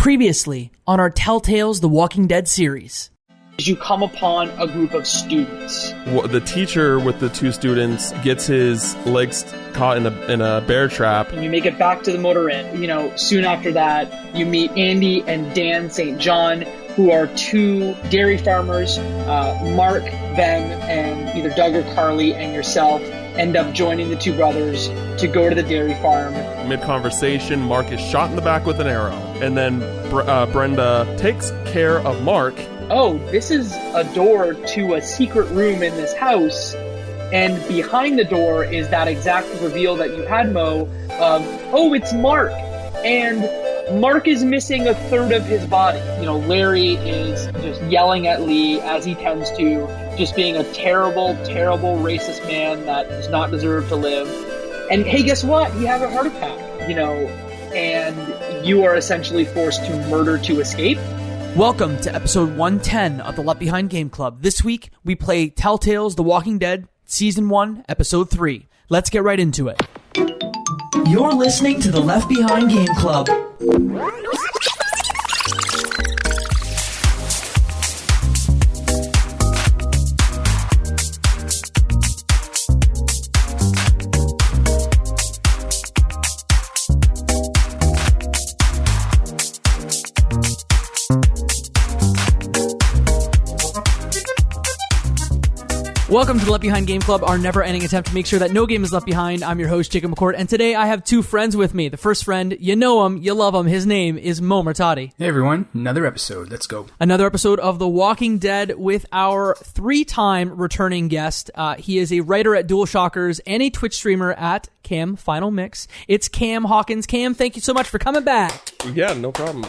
Previously on our Telltale's The Walking Dead series. You come upon a group of students. The teacher with the two students gets his legs caught in a bear trap. And you make it back to the motor inn. Soon after that, you meet Andy and Dan St. John, who are two dairy farmers. Mark, Ben, and either Doug or Carly and yourself end up joining the two brothers to go to the dairy farm. Mid-conversation, Mark is shot in the back with an arrow. And then Brenda takes care of Mark. Oh, this is a door to a secret room in this house. And behind the door is that exact reveal that you had, Mo, of, oh, it's Mark. And Mark is missing a third of his body. Larry is just yelling at Lee, as he tends to, just being a terrible, terrible racist man that does not deserve to live. And hey, guess what? He has a heart attack, and you are essentially forced to murder to escape. Welcome to episode 110 of the Left Behind Game Club. This week, we play Telltale's The Walking Dead, Season 1, Episode 3. Let's get right into it. You're listening to the Left Behind Game Club. Welcome to the Left Behind Game Club, our never-ending attempt to make sure that no game is left behind. I'm your host, Jacob McCord, and today I have two friends with me. The first friend, you know him, you love him. His name is Mo Murtati. Hey everyone, another episode. Let's go. Another episode of The Walking Dead with our three-time returning guest. He is a writer at Dual Shockers and a Twitch streamer at Cam Final Mix. It's Cam Hawkins. Cam, thank you so much for coming back. Yeah, no problem.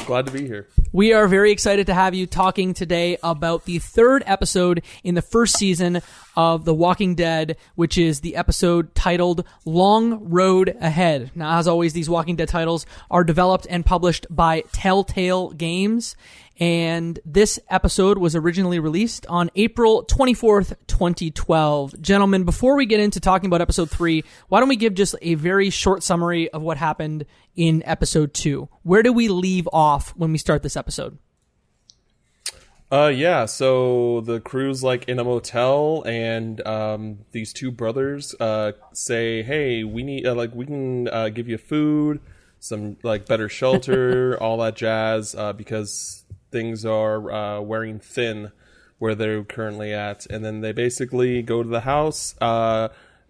Glad to be here. We are very excited to have you talking today about the third episode in the first season of The Walking Dead, which is the episode titled Long Road Ahead. Now, as always, these Walking Dead titles are developed and published by Telltale Games, and this episode was originally released on April 24th, 2012. Gentlemen, before we get into talking about episode 3, why don't we give just a very short summary of what happened in episode 2? Where do we leave off when we start this episode? So the crew's in a motel, and these two brothers say, "Hey, we need we can give you food, some better shelter, all that jazz, because things are wearing thin where they're currently at." And then they basically go to the house,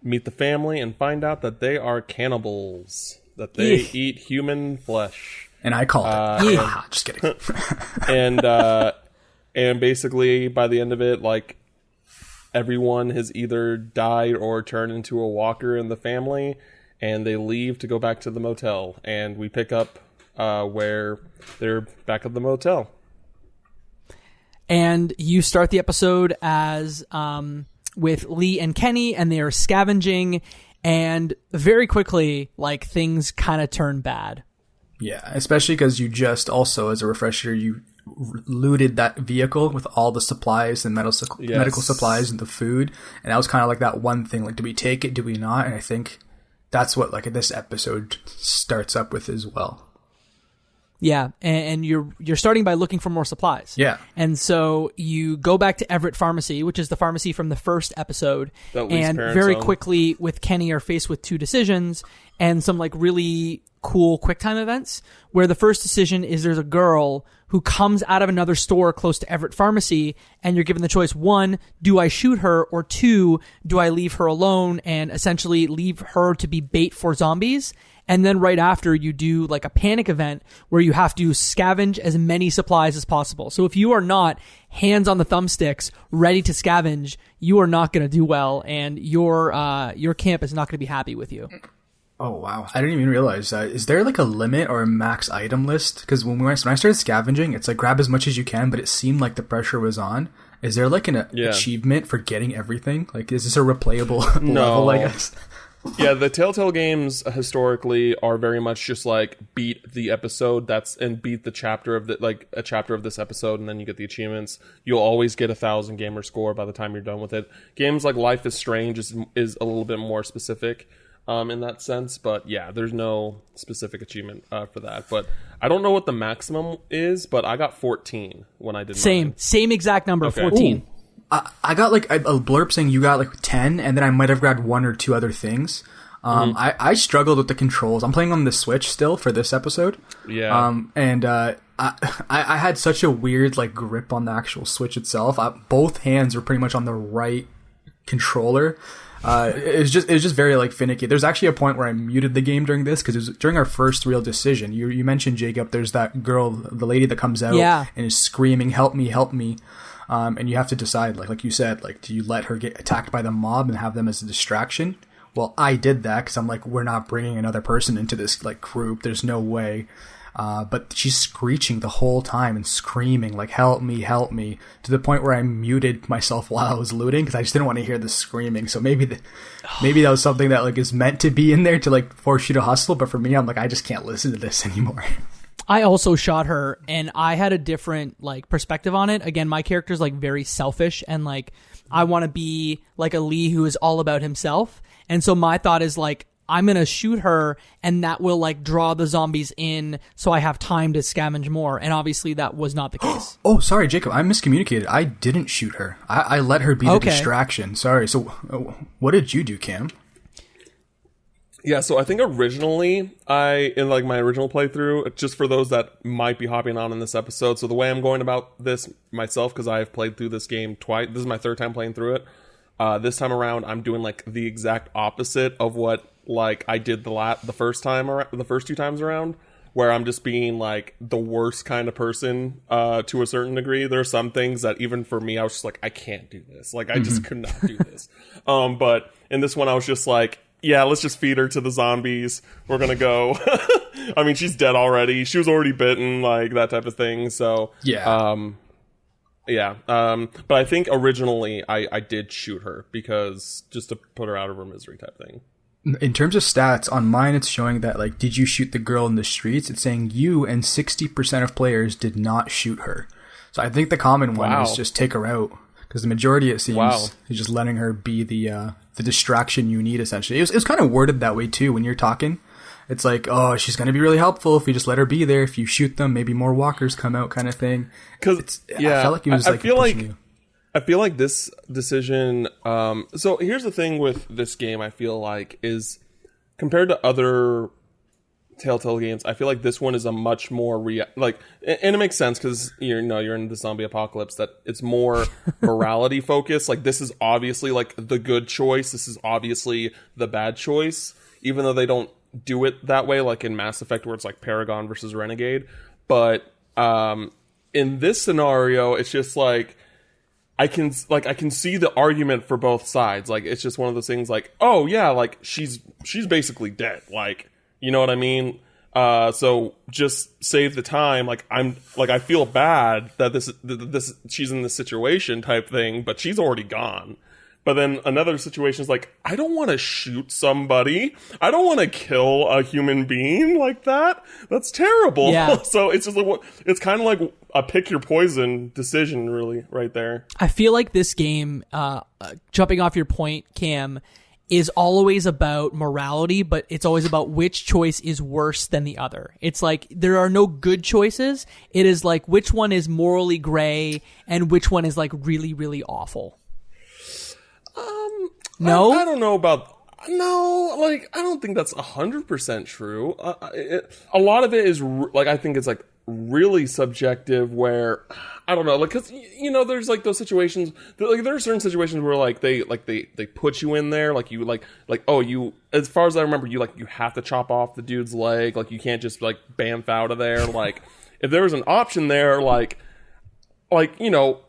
meet the family, and find out that they are cannibals, that they eat human flesh. And I called it. Just kidding. And basically, by the end of it, everyone has either died or turned into a walker in the family, and they leave to go back to the motel. And we pick up where they're back at the motel. And you start the episode as with Lee and Kenny, and they are scavenging, and very quickly, things kind of turn bad. Yeah, especially because you just also, as a refresher, you looted that vehicle with all the supplies and medical supplies and the food, and that was kind of that one thing, do we take it, do we not? And I think that's what this episode starts up with as well. Yeah, and you're starting by looking for more supplies. Yeah. And so you go back to Everett Pharmacy, which is the pharmacy from the first episode, and very quickly with Kenny are faced with two decisions and some really cool QuickTime events, where the first decision is there's a girl who comes out of another store close to Everett Pharmacy, and you're given the choice, 1, do I shoot her, or 2, do I leave her alone and essentially leave her to be bait for zombies? And then right after, you do a panic event where you have to scavenge as many supplies as possible. So if you are not hands on the thumbsticks ready to scavenge, you are not going to do well, and your camp is not going to be happy with you. Oh, wow. I didn't even realize that. Is there a limit or a max item list? Because when I started scavenging, it's grab as much as you can, but it seemed like the pressure was on. Is there an achievement for getting everything? Is this a replayable level, I guess? Yeah, the Telltale games historically are very much just beat the episode and beat the chapter of a chapter of this episode, and then you get the achievements. You'll always get 1,000 gamer score by the time you're done with it. Games like Life is Strange is a little bit more specific. in that sense. But yeah, there's no specific achievement for that. But I don't know what the maximum is, but I got 14 when I did mine. Same exact number, okay. 14. Ooh. I got like a blurb saying you got like 10, and then I might have grabbed one or two other things. I struggled with the controls. I'm playing on the Switch still for this episode. Yeah. And I had such a weird like grip on the actual Switch itself. Both hands were pretty much on the right controller. It was just very like finicky. There's actually a point where I muted the game during this because it was during our first real decision. You mentioned, Jacob, there's that girl, the lady that comes out and is screaming, "Help me, help me." And you have to decide, like you said, like, do you let her get attacked by the mob and have them as a distraction? Well, I did that because I'm like, we're not bringing another person into this like group. There's no way. But she's screeching the whole time and screaming like, help me, to the point where I muted myself while I was looting because I just didn't want to hear the screaming. So maybe that was something that like is meant to be in there to like force you to hustle. But for me, I'm like, I just can't listen to this anymore. I also shot her, and I had a different like perspective on it. Again, my character's like very selfish, and like I want to be like a Lee who is all about himself. And so my thought is like, I'm going to shoot her, and that will like draw the zombies in so I have time to scavenge more. And obviously that was not the case. Oh, sorry, Jacob. I miscommunicated. I didn't shoot her. I let her be the distraction. Sorry. So what did you do, Cam? Yeah, so I think originally, in like my original playthrough, just for those that might be hopping on in this episode, so the way I'm going about this myself, because I have played through this game twice, this is my third time playing through it, this time around, I'm doing like the exact opposite of what like I did the first two times around, where I'm just being like the worst kind of person to a certain degree. There are some things that even for me, I was just like, I can't do this. Like, I just could not do this. But in this one, I was just like, yeah, let's just feed her to the zombies. We're going to go. I mean, she's dead already. She was already bitten, like that type of thing. So, yeah. But I think originally I did shoot her because just to put her out of her misery type thing. In terms of stats, on mine it's showing that, like, did you shoot the girl in the streets? It's saying you and 60% of players did not shoot her. So I think the common one is just take her out. Because the majority, it seems, is just letting her be the distraction you need, essentially. It was kind of worded that way, too, when you're talking. It's like, oh, she's going to be really helpful if we just let her be there. If you shoot them, maybe more walkers come out, kind of thing. Because, I felt like it was, I feel like this decision... so here's the thing with this game, I feel like, is compared to other Telltale games, I feel like this one is a much more... and it makes sense because you're in the zombie apocalypse, that it's more morality focused. Like, this is obviously like the good choice. This is obviously the bad choice, even though they don't do it that way, like in Mass Effect, where it's like Paragon versus Renegade. But in this scenario, it's just like... I can see the argument for both sides. Like, it's just one of those things like, oh yeah, like she's basically dead. Like, you know what I mean? So just save the time. Like, I feel bad that this she's in this situation type thing, but she's already gone. But then another situation is like, I don't want to shoot somebody. I don't want to kill a human being like that. That's terrible. Yeah. So it's just like, it's kind of like a pick your poison decision, really, right there. I feel like this game, jumping off your point, Cam, is always about morality, but it's always about which choice is worse than the other. It's like there are no good choices. It is like which one is morally gray and which one is like really, really awful. No? I don't know about... No, like, I don't think that's 100% true. A lot of it is, like, I think it's, like, really subjective where... I don't know, like, because, you know, there's, like, those situations... Like, there are certain situations where, like, they put you in there, like, you, like, oh, you... As far as I remember, you have to chop off the dude's leg. Like, you can't just, like, bamf out of there. Like, if there was an option there, like, you know...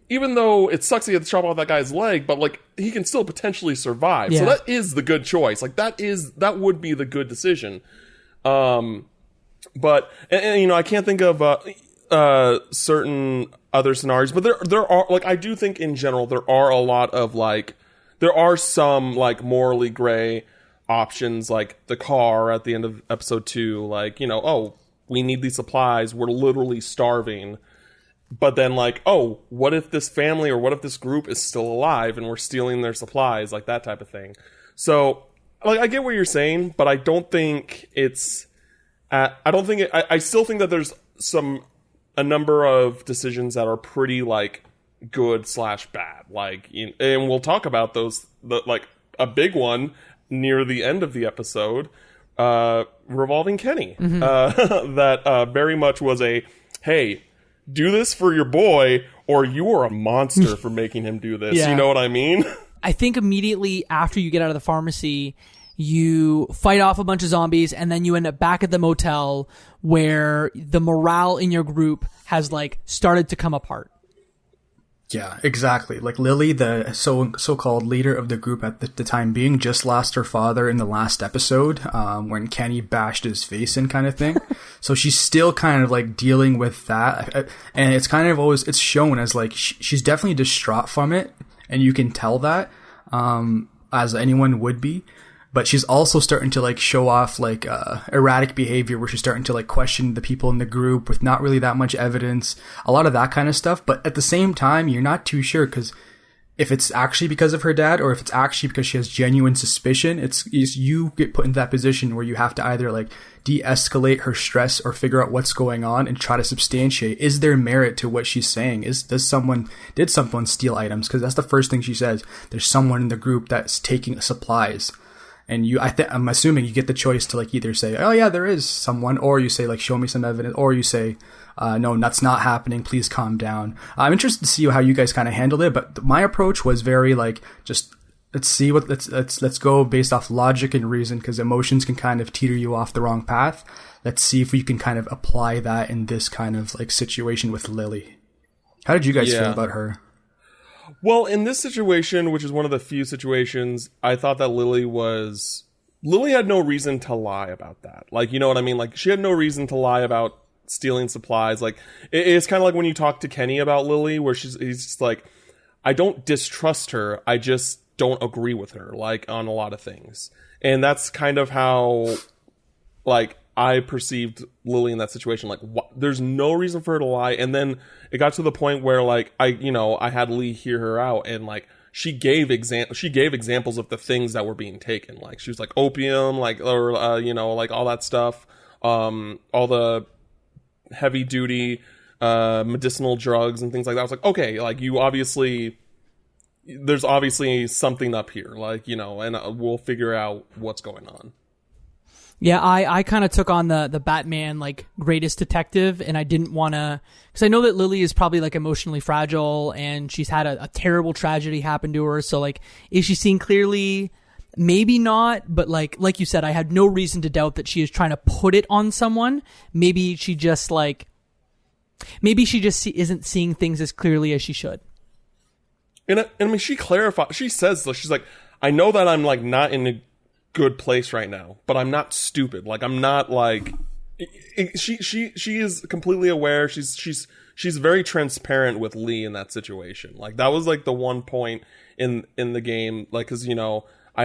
even though it sucks that you have to chop off that guy's leg, but like he can still potentially survive. Yeah. So that is the good choice. Like that would be the good decision. But and you know, I can't think of certain other scenarios, but there are, like, I do think in general there are a lot of, like, there are some like morally gray options, like the car at the end of episode 2, like, you know, oh, we need these supplies, we're literally starving. But then, like, oh, what if this family or what if this group is still alive and we're stealing their supplies, like that type of thing. So like, I get what you're saying, but I don't think it's. I still think that there's a number of decisions that are pretty like good/bad. Like, and we'll talk about those. Like a big one near the end of the episode, revolving Kenny. That very much was a, hey, do this for your boy, or you are a monster for making him do this. Yeah. You know what I mean? I think immediately after you get out of the pharmacy, you fight off a bunch of zombies, and then you end up back at the motel where the morale in your group has like started to come apart. Yeah, exactly. Like Lily, the so-called leader of the group at the time being, just lost her father in the last episode, when Kenny bashed his face in, kind of thing. So she's still kind of like dealing with that, and it's kind of always, it's shown as like she's definitely distraught from it, and you can tell that, as anyone would be. But she's also starting to like show off like erratic behavior, where she's starting to like question the people in the group with not really that much evidence, a lot of that kind of stuff. But at the same time, you're not too sure, because if it's actually because of her dad, or if it's actually because she has genuine suspicion, it's you get put in that position where you have to either like de-escalate her stress or figure out what's going on and try to substantiate, is there merit to what she's saying? Did someone steal items? Because that's the first thing she says. There's someone in the group that's taking supplies. And I'm assuming you get the choice to like either say, oh yeah, there is someone, or you say like, show me some evidence, or you say, no, that's not happening. Please calm down. I'm interested to see how you guys kind of handled it, but my approach was very like, just let's go based off logic and reason, because emotions can kind of teeter you off the wrong path. Let's see if we can kind of apply that in this kind of like situation with Lily. How did you guys feel about her? Well, in this situation, which is one of the few situations, I thought that Lily had no reason to lie about that. Like, you know what I mean? Like, she had no reason to lie about stealing supplies. Like, it's kind of like when you talk to Kenny about Lily, where he's just like, I don't distrust her, I just don't agree with her, like, on a lot of things. And that's kind of how, like, I perceived Lily in that situation. Like, there's no reason for her to lie. And then it got to the point where, like, I had Lee hear her out, and like she gave examples of the things that were being taken. Like, she was like opium, like, or like all that stuff, all the heavy duty medicinal drugs and things like that. I was like, okay, like, there's obviously something up here, like, and we'll figure out what's going on. Yeah, I kind of took on the Batman, like, greatest detective, and I didn't want to, because I know that Lily is probably, like, emotionally fragile, and she's had a terrible tragedy happen to her, so, like, is she seeing clearly? Maybe not, but, like you said, I had no reason to doubt that she is trying to put it on someone. Maybe she just isn't seeing things as clearly as she should. And I mean, she says, she's like, I know that I'm, like, not in a good place right now, but I'm not stupid. Like, I'm not like, she is completely aware. She's very transparent with Lee in that situation. Like, that was like the one point in the game, like, cause I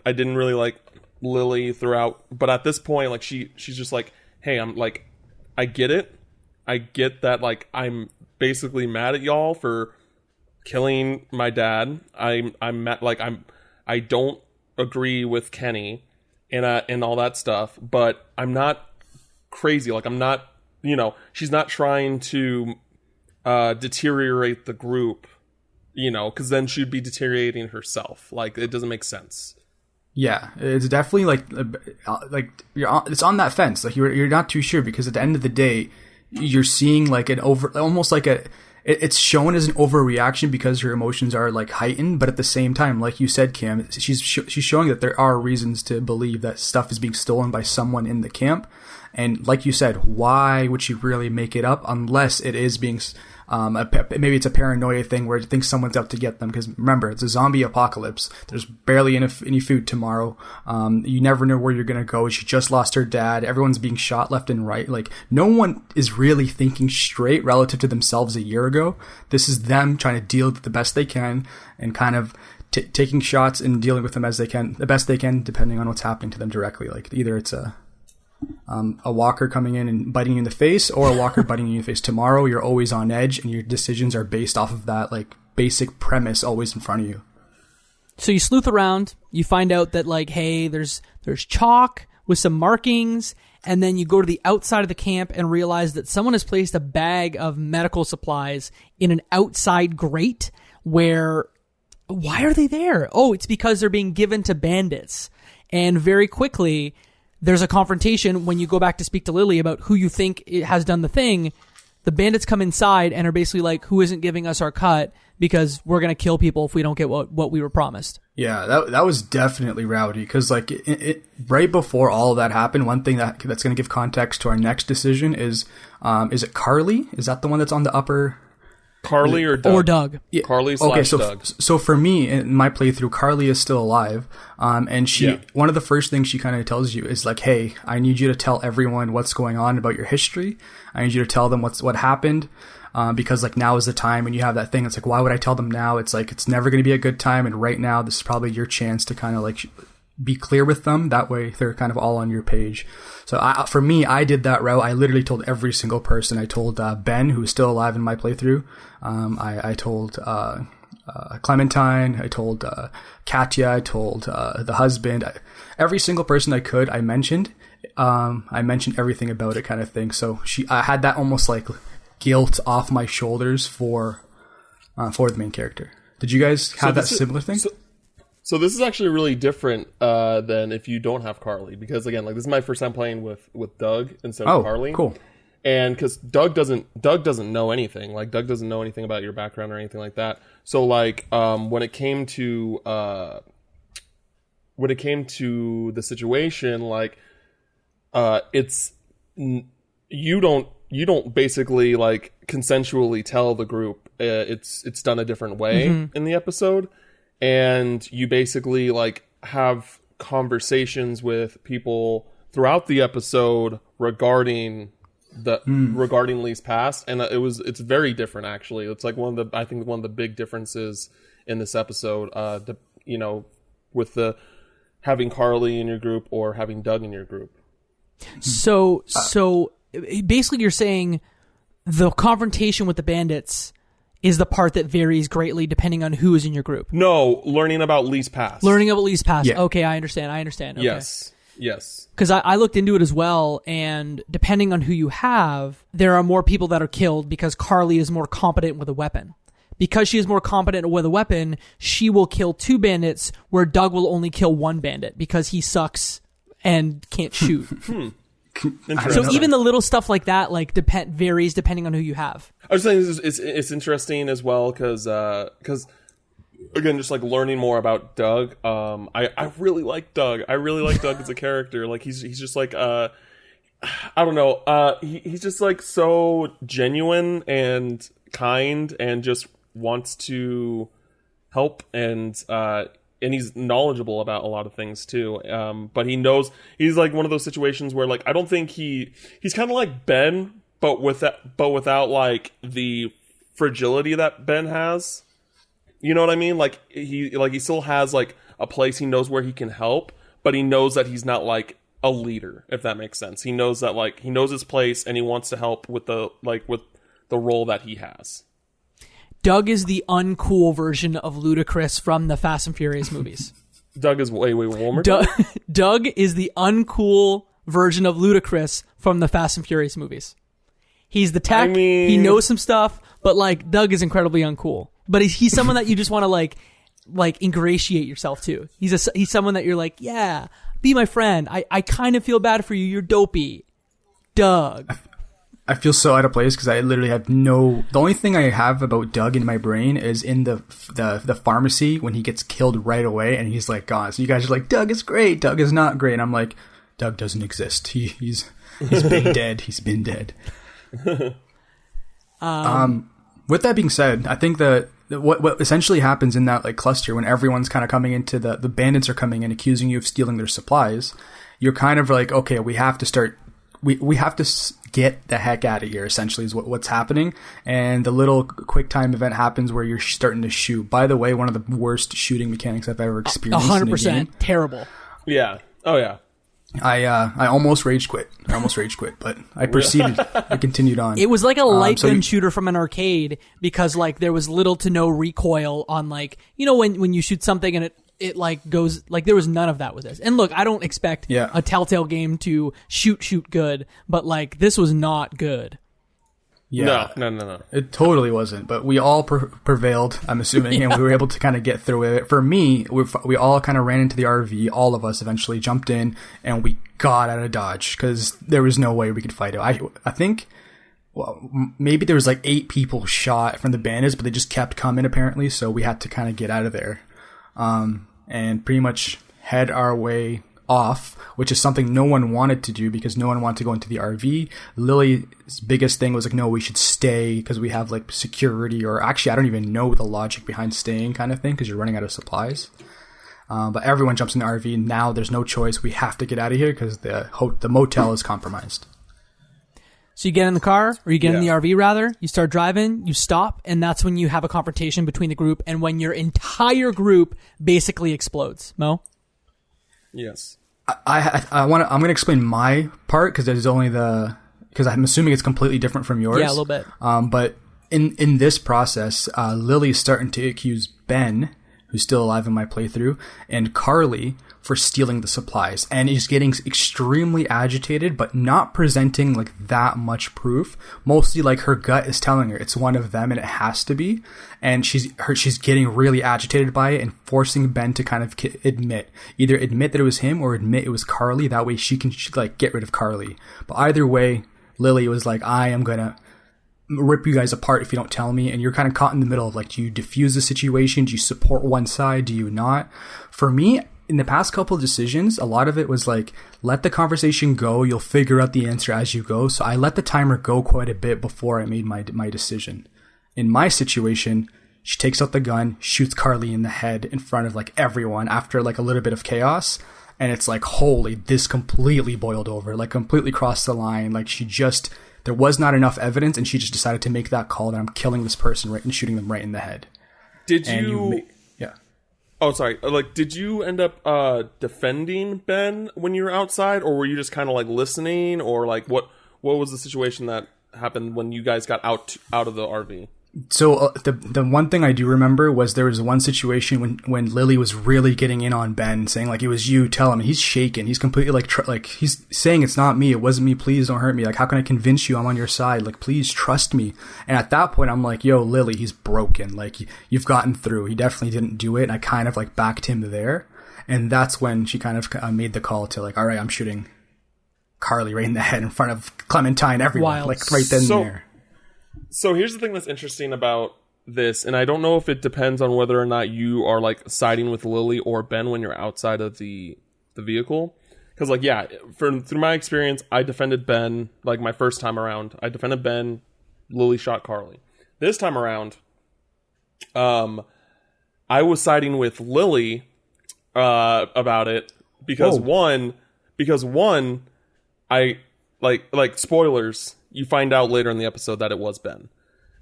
didn't really like Lily throughout, but at this point, like, she's just like, hey, I'm like, I get it. I get that, like, I'm basically mad at y'all for killing my dad. I don't agree with Kenny and all that stuff, but I'm not crazy. Like, I'm not, she's not trying to deteriorate the group, because then she'd be deteriorating herself. Like, it doesn't make sense. Yeah, it's definitely like it's on that fence. Like, you're not too sure, because at the end of the day, you're seeing like it's shown as an overreaction because her emotions are like heightened, but at the same time, like you said, Cam, she's showing that there are reasons to believe that stuff is being stolen by someone in the camp. And like you said, why would she really make it up unless it is being maybe it's a paranoia thing where it thinks someone's out to get them? Because remember, it's a zombie apocalypse. There's barely any food tomorrow. You never know where you're gonna go. She just lost her dad. Everyone's being shot left and right. Like, no one is really thinking straight relative to themselves a year ago. This is them trying to deal with the best they can and kind of taking shots and dealing with them the best they can, depending on what's happening to them directly. Like, either it's a walker coming in and biting you in the face, or a walker biting you in the face tomorrow. You're always on edge, and your decisions are based off of that, like, basic premise always in front of you. So you sleuth around, you find out that like, hey, there's chalk with some markings, and then you go to the outside of the camp and realize that someone has placed a bag of medical supplies in an outside grate where, why are they there? Oh, it's because they're being given to bandits. And very quickly, there's a confrontation when you go back to speak to Lily about who you think has done the thing. The bandits come inside and are basically like, who isn't giving us our cut? Because we're going to kill people if we don't get what we were promised. Yeah, that was definitely rowdy. Because like right before all of that happened, one thing that's going to give context to our next decision is it Carly? Is that the one that's on the upper? Carly or Doug? Or Doug. Yeah. Carly / Doug. So for me, in my playthrough, Carly is still alive. And one of the first things she kind of tells you is like, hey, I need you to tell everyone what's going on about your history. I need you to tell them what happened. Because like now is the time, and you have that thing. It's like, why would I tell them now? It's like, it's never going to be a good time. And right now, this is probably your chance to kind of like be clear with them. That way they're kind of all on your page. So for me, I did that route. I literally told every single person. I told Ben, who's still alive in my playthrough. I told Clementine. I told Katya. I told the husband. Every single person I could, I mentioned. I mentioned everything about it, kind of thing. So I had that almost like guilt off my shoulders for the main character. Did you guys have that similar thing? So this is actually really different than if you don't have Carly, because again, like this is my first time playing with Doug instead of Carly. Cool. And because Doug doesn't know anything. Like Doug doesn't know anything about your background or anything like that. So like when it came to the situation, like it's you don't basically like consensually tell the group. It's done a different way in the episode. And you basically like have conversations with people throughout the episode regarding Lee's past, and it's very different actually. It's like one of the big differences in this episode. With the having Carly in your group or having Doug in your group. So basically, you're saying the confrontation with the bandits is the part that varies greatly depending on who is in your group. No, learning about Lee's past. Yeah. Okay, I understand. Okay. Yes. Because I looked into it as well, and depending on who you have, there are more people that are killed because Carly is more competent with a weapon. Because she is more competent with a weapon, she will kill 2 bandits, where Doug will only kill 1 bandit because he sucks and can't shoot. So even the little stuff like that, like varies depending on who you have. I was saying it's interesting as well because again, just like learning more about Doug. I really like Doug. I really like Doug as a character. Like he's just like I don't know. He's just like so genuine and kind and just wants to help and he's knowledgeable about a lot of things too. But he knows he's like one of those situations where like I don't think he's kind of like Ben, but without like the fragility that Ben has. You know what I mean? Like he still has like a place. He knows where he can help, but he knows that he's not like a leader, if that makes sense. He knows that like he knows his place and he wants to help with the role that he has. Doug is the uncool version of Ludacris from the Fast and Furious movies. Doug is wait, one more time? Doug is the uncool version of Ludacris from the Fast and Furious movies. He's the tech. He knows some stuff, but like Doug is incredibly uncool. But he's someone that you just want to like ingratiate yourself to. He's someone that you're like, yeah, be my friend. I kind of feel bad for you. You're dopey, Doug. I feel so out of place because I literally have the only thing I have about Doug in my brain is in the pharmacy when he gets killed right away and he's like gone. So you guys are like, Doug is great. Doug is not great. And I'm like, Doug doesn't exist. He's been dead. He's been dead. With that being said, I think that what essentially happens in that like cluster when everyone's kind of coming into the bandits are coming in accusing you of stealing their supplies, you're kind of like, okay, we have to start. We have to get the heck out of here, essentially, is what's happening. And the little quick time event happens where you're starting to shoot. By the way, one of the worst shooting mechanics I've ever experienced. 100% terrible. Yeah. Oh, yeah. I almost rage quit. But I proceeded. I continued on. It was like a light gun shooter from an arcade because like there was little to no recoil on like, you know, when you shoot something and it like goes like there was none of that with this. And look, I don't expect a Telltale game to shoot good, but like this was not good. Yeah. No. It totally wasn't, but we all prevailed, I'm assuming, and we were able to kind of get through it. For me, we all kind of ran into the RV. All of us eventually jumped in, and we got out of Dodge because there was no way we could fight it. I think, well, maybe there was like 8 people shot from the bandits, but they just kept coming apparently, so we had to kind of get out of there, and pretty much head our way off, which is something no one wanted to do because no one wanted to go into the RV. Lily's biggest thing was like, no, we should stay because we have like security, or actually I don't even know the logic behind staying kind of thing because you're running out of supplies. But everyone jumps in the RV. Now there's no choice. We have to get out of here because the motel is compromised. So you get in the car, or you get in the RV rather, you start driving, you stop, and that's when you have a confrontation between the group and when your entire group basically explodes. Mo? Yes. I'm going to explain my part because because I'm assuming it's completely different from yours. Yeah, a little bit. But in this process, Lily's starting to accuse Ben, who's still alive in my playthrough, and Carly for stealing the supplies, and is getting extremely agitated, but not presenting like that much proof. Mostly like her gut is telling her it's one of them and it has to be, and she's getting really agitated by it and forcing Ben to kind of either admit that it was him or admit it was Carly. That way she can like get rid of Carly. But either way, Lily was like, I am gonna rip you guys apart if you don't tell me. And you're kind of caught in the middle of like, do you diffuse the situation? Do you support one side? Do you not? For me, in the past couple of decisions, a lot of it was like, let the conversation go. You'll figure out the answer as you go. So I let the timer go quite a bit before I made my decision. In my situation, she takes out the gun, shoots Carly in the head in front of like everyone after like a little bit of chaos. And it's like, holy, this completely boiled over, like completely crossed the line. Like there was not enough evidence, and she just decided to make that call that I'm killing this person right and shooting them right in the head. Oh, sorry. Like, did you end up defending Ben when you were outside, or were you just kind of like listening, or like what was the situation that happened when you guys got out of the RV? So the one thing I do remember was there was one situation when Lily was really getting in on Ben, saying like, it was you, tell him. He's shaking. He's completely like he's saying it's not me. It wasn't me. Please don't hurt me. Like, how can I convince you I'm on your side? Like, please trust me. And at that point I'm like, yo, Lily, he's broken. Like, you've gotten through. He definitely didn't do it. And I kind of like backed him there. And that's when she kind of made the call to like, all right, I'm shooting Carly right in the head in front of Clementine, everyone. Wild. Like right then and there. So here's the thing that's interesting about this, and I don't know if it depends on whether or not you are like siding with Lily or Ben when you're outside of the vehicle. Because like, yeah, through my experience, I defended Ben. Like my first time around, I defended Ben. Lily shot Carly. This time around, I was siding with Lily about it because one, I like spoilers. You find out later in the episode that it was Ben.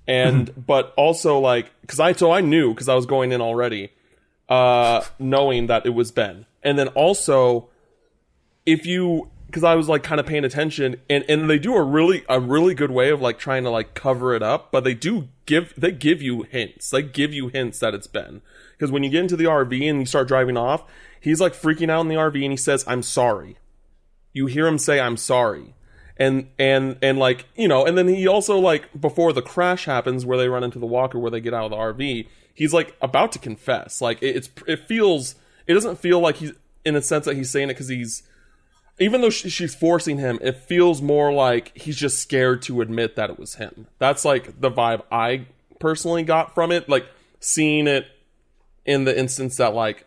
And, but also like, I knew, because I was going in already, knowing that it was Ben. And then also, because I was like kind of paying attention, and they do a really good way of like trying to like cover it up, but they give you hints. They give you hints that it's Ben. Because when you get into the RV and you start driving off, he's like freaking out in the RV and he says, I'm sorry. You hear him say, I'm sorry. And like, you know, and then he also like, before the crash happens where they run into the walker where they get out of the RV, he's like about to confess. Like it doesn't feel like he's, in a sense that he's saying it because he's, even though she's forcing him, it feels more like he's just scared to admit that it was him. That's like the vibe I personally got from it. Like seeing it in the instance that like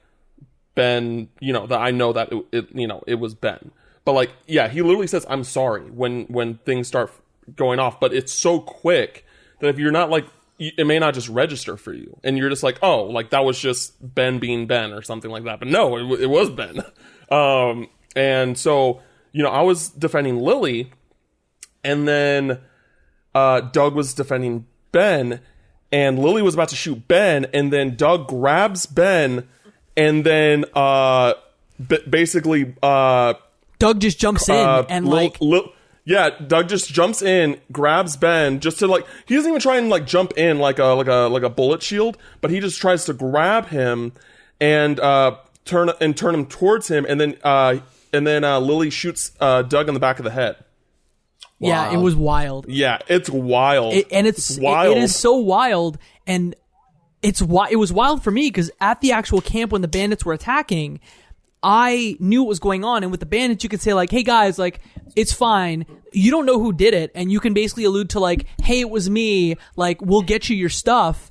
Ben, you know, that I know that it was Ben. But like, yeah, he literally says, I'm sorry when things start going off. But it's so quick that if you're not like, it may not just register for you. And you're just like, oh, like that was just Ben being Ben or something like that. But no, it was Ben. And so, you know, I was defending Lily. And then Doug was defending Ben. And Lily was about to shoot Ben. And then Doug grabs Ben. And then basically... Doug just jumps in and Doug just jumps in, grabs Ben just to like, he doesn't even try and like jump in like a bullet shield, but he just tries to grab him and turn him towards him, and then Lily shoots Doug in the back of the head. Wow. Yeah, it was wild. Yeah, it's wild. It's wild. It is so wild, and it was wild for me because at the actual camp when the bandits were attacking, I knew what was going on, and with the bandits, you could say like, "Hey guys, like it's fine. You don't know who did it," and you can basically allude to like, "Hey, it was me. Like, we'll get you your stuff."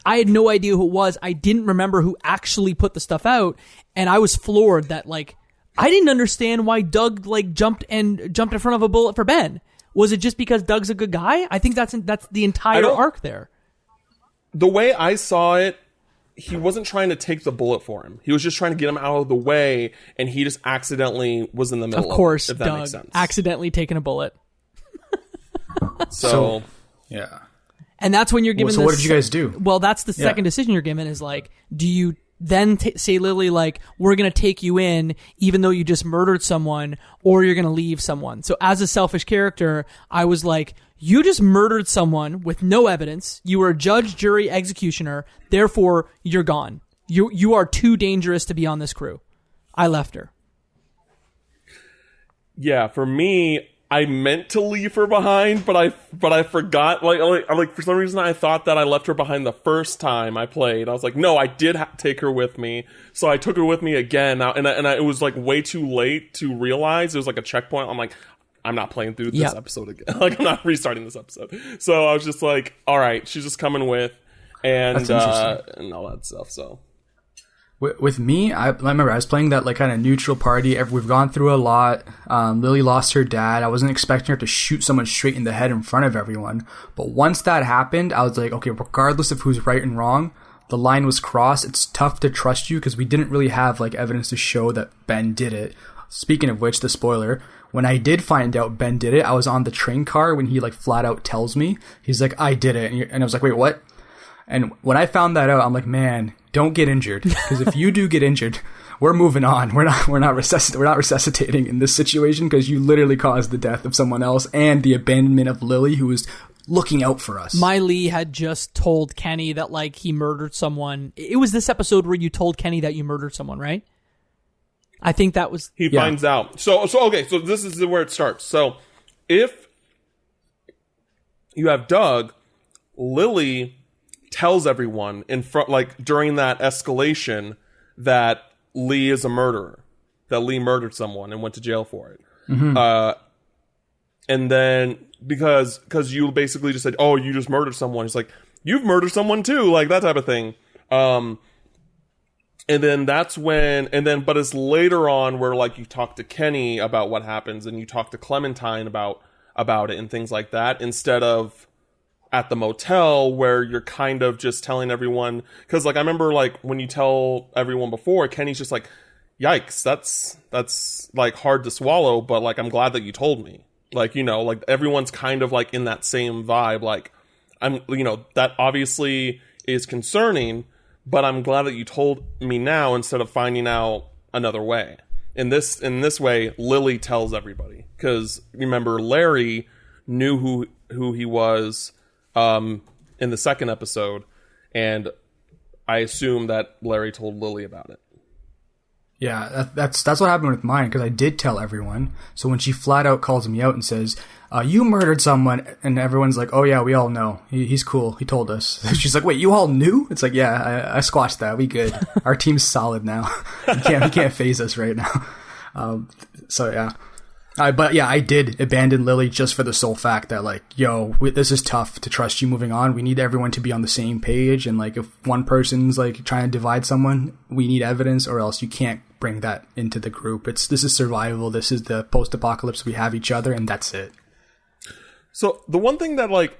I had no idea who it was. I didn't remember who actually put the stuff out, and I was floored that like I didn't understand why Doug like jumped in front of a bullet for Ben. Was it just because Doug's a good guy? I think that's the entire arc there. The way I saw it, he wasn't trying to take the bullet for him. He was just trying to get him out of the way, and he just accidentally was in the middle of course, of it, if that makes sense. Accidentally taking a bullet. So yeah. And that's when you're given So what did you guys do? Well, that's the second decision you're given is like, do you then say Lily like, we're going to take you in even though you just murdered someone, or you're going to leave someone? So as a selfish character, I was like, you just murdered someone with no evidence. You were a judge, jury, executioner. Therefore, you're gone. You are too dangerous to be on this crew. I left her. Yeah, for me, I meant to leave her behind, but I forgot. Like for some reason, I thought that I left her behind the first time I played. I was like, no, I did take her with me, so I took her with me again. It was like way too late to realize it was like a checkpoint. I'm like, I'm not playing through this episode again. Like, I'm not restarting this episode. So I was just like, all right, she's just coming with, and all that stuff. So. With me, I remember I was playing that like kind of neutral party. We've gone through a lot. Lily lost her dad. I wasn't expecting her to shoot someone straight in the head in front of everyone. But once that happened, I was like, okay, regardless of who's right and wrong, the line was crossed. It's tough to trust you because we didn't really have like evidence to show that Ben did it. Speaking of which, the spoiler, when I did find out Ben did it, I was on the train car when he like flat out tells me. He's like, I did it. And I was like, wait, what? And when I found that out, I'm like, man, don't get injured, because if you do get injured, we're moving on. We're not resuscitating in this situation, because you literally caused the death of someone else and the abandonment of Lily, who was looking out for us. Miley had just told Kenny that like he murdered someone. It was this episode where you told Kenny that you murdered someone, right? I think that was. He finds out. So okay. So this is where it starts. So if you have Doug, Lily tells everyone in front, like during that escalation, that Lee is a murderer, that Lee murdered someone and went to jail for it. Mm-hmm. And then because you basically just said, oh, you just murdered someone. It's like, you've murdered someone too, like that type of thing. And then that's when, but it's later on where like you talk to Kenny about what happens, and you talk to Clementine about it and things like that, instead of at the motel where you're kind of just telling everyone. Because like I remember like when you tell everyone before, Kenny's just like, yikes, that's like hard to swallow, but like I'm glad that you told me. Like, you know, like everyone's kind of like in that same vibe. Like, I'm, you know, that obviously is concerning, but I'm glad that you told me now instead of finding out another way. In this way, Lily tells everybody, because remember, Larry knew who he was in the second episode, and I assume that Larry told Lily about it. Yeah, that's what happened with mine, because I did tell everyone. So when she flat out calls me out and says, you murdered someone, and everyone's like, oh yeah, we all know. He's cool. He told us. She's like, wait, you all knew? It's like, yeah, I squashed that. We good. Our team's solid now. He can't phase us right now. So yeah. But yeah, I did abandon Lily just for the sole fact that like, this is tough to trust you moving on. We need everyone to be on the same page. And like, if one person's like trying to divide someone, we need evidence, or else you can't bring that into the group. This is survival. This is the post-apocalypse. We have each other, and that's it. So the one thing that like,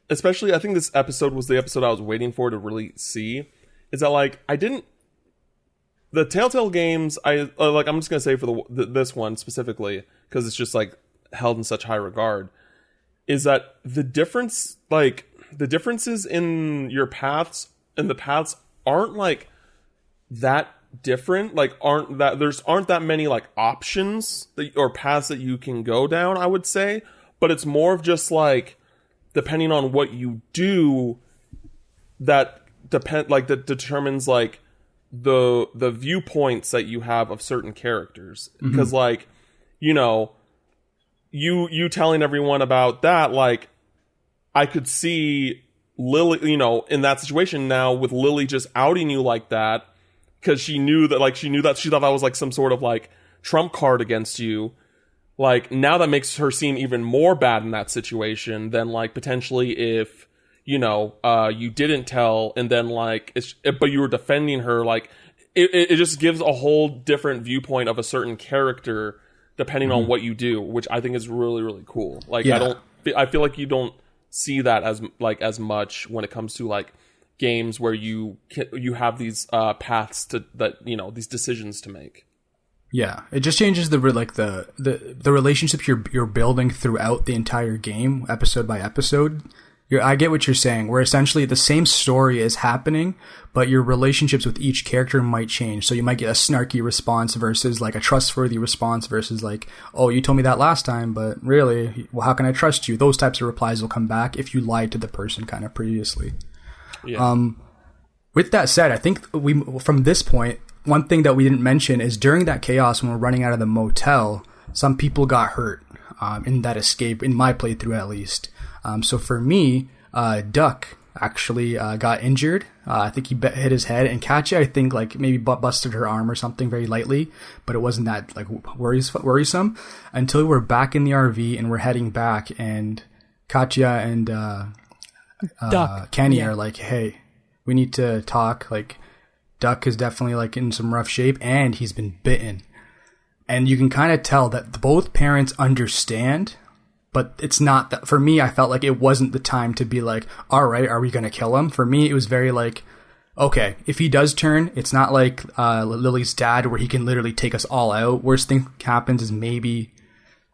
especially I think this episode was the episode I was waiting for to really see, is that like, the Telltale games, I'm just gonna say for this one specifically, because it's just like held in such high regard, is that the differences in your paths and the paths aren't like that different. Like aren't that many like options or paths that you can go down, I would say, but it's more of just like depending on what you do that determines like the viewpoints that you have of certain characters. Because like, you know, you telling everyone about that, like, I could see Lily, you know, in that situation now with Lily just outing you like that because she thought that was like some sort of like trump card against you. Like, now that makes her seem even more bad in that situation than like potentially if, you know, you didn't tell and then like but you were defending her. Like, it just gives a whole different viewpoint of a certain character depending on what you do, which I think is really, really cool. Like, I feel like you don't see that as much when it comes to like games where you have these paths to that, you know, these decisions to make. Yeah, it just changes the relationships you're building throughout the entire game, episode by episode. I get what you're saying, where essentially the same story is happening, but your relationships with each character might change. So you might get a snarky response versus like a trustworthy response versus like, oh, you told me that last time, but really, well, how can I trust you? Those types of replies will come back if you lied to the person kind of previously. Yeah. With that said, I think from this point, one thing that we didn't mention is during that chaos when we're running out of the motel, some people got hurt in that escape, in my playthrough at least. So for me, Duck actually got injured. I think he hit his head, and Katya, I think, like maybe busted her arm or something very lightly, but it wasn't that like worrisome until we're back in the RV and we're heading back, and Katya and Kenny are like, "Hey, we need to talk." Like, Duck is definitely like in some rough shape, and he's been bitten, and you can kind of tell that both parents understand. But it's not that, for me, I felt like it wasn't the time to be like, all right, are we going to kill him? For me, it was very like, okay, if he does turn, it's not like Lily's dad where he can literally take us all out. Worst thing happens is maybe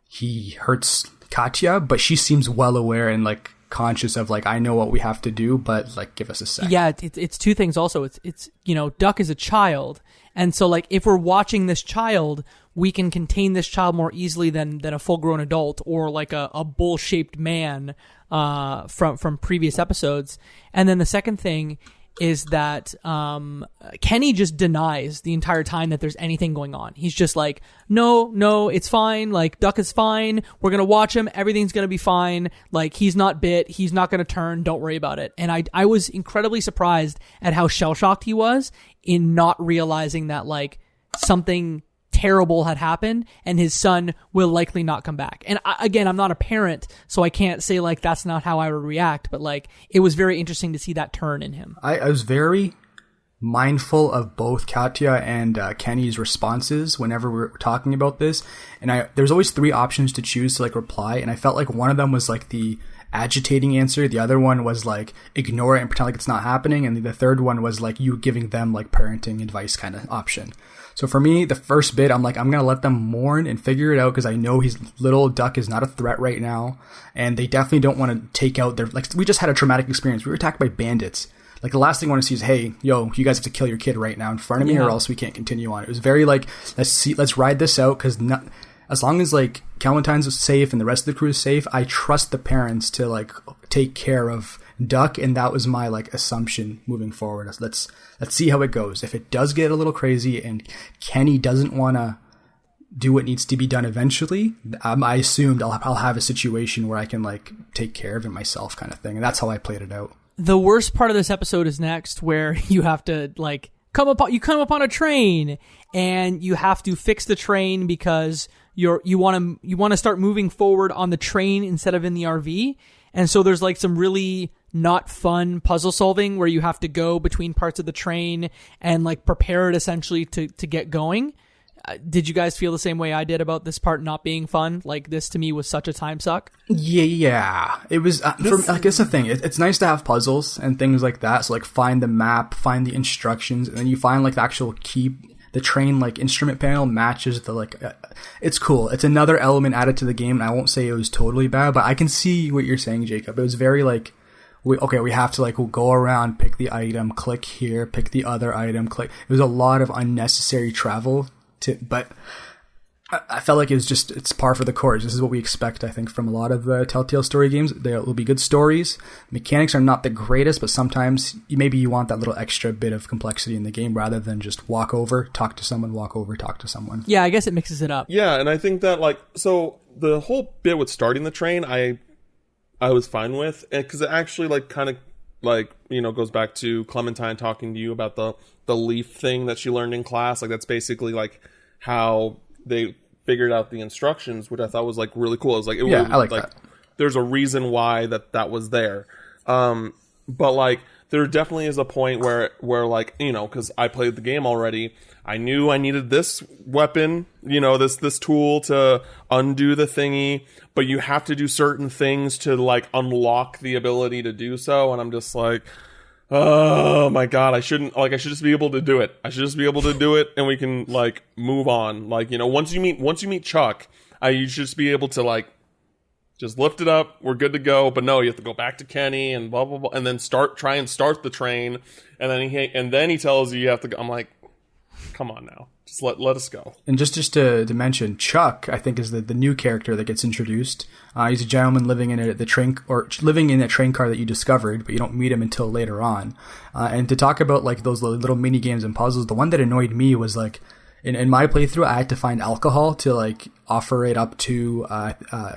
he hurts Katya, but she seems well aware and like conscious of like, I know what we have to do, but like, give us a sec. Yeah, it's two things also. It's you know, Duck is a child. And so like, if we're watching this child, we can contain this child more easily than a full-grown adult or like a bull-shaped man from previous episodes. And then the second thing is that Kenny just denies the entire time that there's anything going on. He's just like, no, it's fine. Like, Duck is fine. We're going to watch him. Everything's going to be fine. Like, he's not bit. He's not going to turn. Don't worry about it. And I was incredibly surprised at how shell-shocked he was in not realizing that, like, something terrible had happened and his son will likely not come back. And again, I'm not a parent, so I can't say like that's not how I would react, but like it was very interesting to see that turn in him. I was very mindful of both Katya and Kenny's responses whenever we're talking about this, and there's always three options to choose to like reply, and I felt like one of them was like the agitating answer, the other one was like ignore it and pretend like it's not happening, and the third one was like you giving them like parenting advice kind of option. So for me, the first bit, I'm like, I'm going to let them mourn and figure it out because I know little Duck is not a threat right now. And they definitely don't want to take out like, we just had a traumatic experience. We were attacked by bandits. Like, the last thing I want to see is, hey, yo, you guys have to kill your kid right now in front of me or else we can't continue on. It was very like, let's ride this out because as long as like Clementine's safe and the rest of the crew is safe, I trust the parents to like take care of Duck, and that was my like assumption moving forward. Let's see how it goes. If it does get a little crazy and Kenny doesn't want to do what needs to be done eventually, I assumed I'll have a situation where I can like take care of it myself kind of thing, and that's how I played it out. The worst part of this episode is next, where you have to like come up on a train and you have to fix the train because you want to start moving forward on the train instead of in the RV. And so there's like some really not fun puzzle solving where you have to go between parts of the train and like prepare it essentially to get going. Did you guys feel the same way I did about this part not being fun? Like, this to me was such a time suck. Yeah. It was, I guess the thing, it's nice to have puzzles and things like that. So like find the map, find the instructions, and then you find like the actual key, the train like instrument panel matches the like, it's cool. It's another element added to the game. And I won't say it was totally bad, but I can see what you're saying, Jacob. It was very like, we have to like, we'll go around, pick the item, click here, pick the other item, click. It was a lot of unnecessary travel but I felt like it's par for the course. This is what we expect, I think, from a lot of the Telltale story games. There will be good stories. Mechanics are not the greatest, but sometimes maybe you want that little extra bit of complexity in the game rather than just walk over, talk to someone, walk over, talk to someone. Yeah, I guess it mixes it up. Yeah, and I think that, so the whole bit with starting the train, I was fine with, because it actually, kind of, goes back to Clementine talking to you about the leaf thing that she learned in class. That's basically, how they figured out the instructions, which I thought was really cool. It was I like that. There's a reason why that was there. But there definitely is a point where because I played the game already, I knew I needed this weapon, this tool to undo the thingy, but you have to do certain things to unlock the ability to do so, and I'm just oh my god, I should just be able to do it. I should just be able to do it, and we can move on. Once you meet Chuck, you should just be able to just lift it up. We're good to go. But no, you have to go back to Kenny and blah blah blah, and then try and start the train, and then he tells you have to go. I'm like, come on now, just let us go. And just to mention, Chuck, I think, is the new character that gets introduced. He's a gentleman living in a train car that you discovered, but you don't meet him until later on. And to talk about those little mini games and puzzles, the one that annoyed me was in my playthrough, I had to find alcohol to offer it up to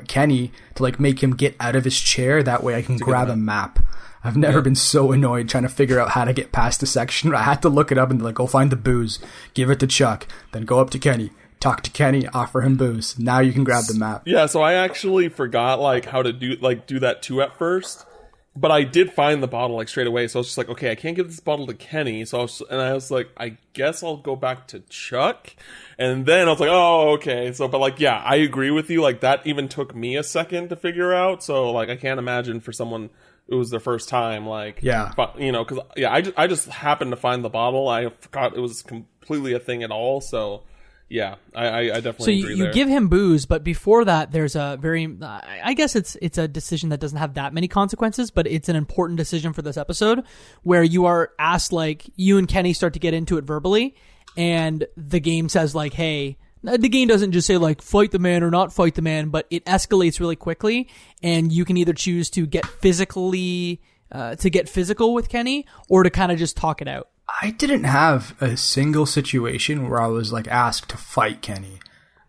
Kenny to make him get out of his chair. That way I can grab a map. I've never been so annoyed trying to figure out how to get past a section. I had to look it up and go find the booze, give it to Chuck, then go up to Kenny, talk to Kenny, offer him booze. Now you can grab the map. Yeah, so I actually forgot how to do that too at first, but I did find the bottle straight away. So I was just okay, I can't give this bottle to Kenny. So I was I guess I'll go back to Chuck, and then I was oh, okay. So but yeah, I agree with you. That even took me a second to figure out. So I can't imagine for someone it was their first time, because I just happened to find the bottle. I forgot it was completely a thing at all. So yeah, I definitely agree. So you give him booze, but before that, there's a very, I guess it's a decision that doesn't have that many consequences, but it's an important decision for this episode, where you are asked, you and Kenny start to get into it verbally, and the game says hey. The game doesn't just say fight the man or not fight the man, but it escalates really quickly, and you can either choose to get physical with Kenny, or to kind of just talk it out. I didn't have a single situation where I was asked to fight Kenny.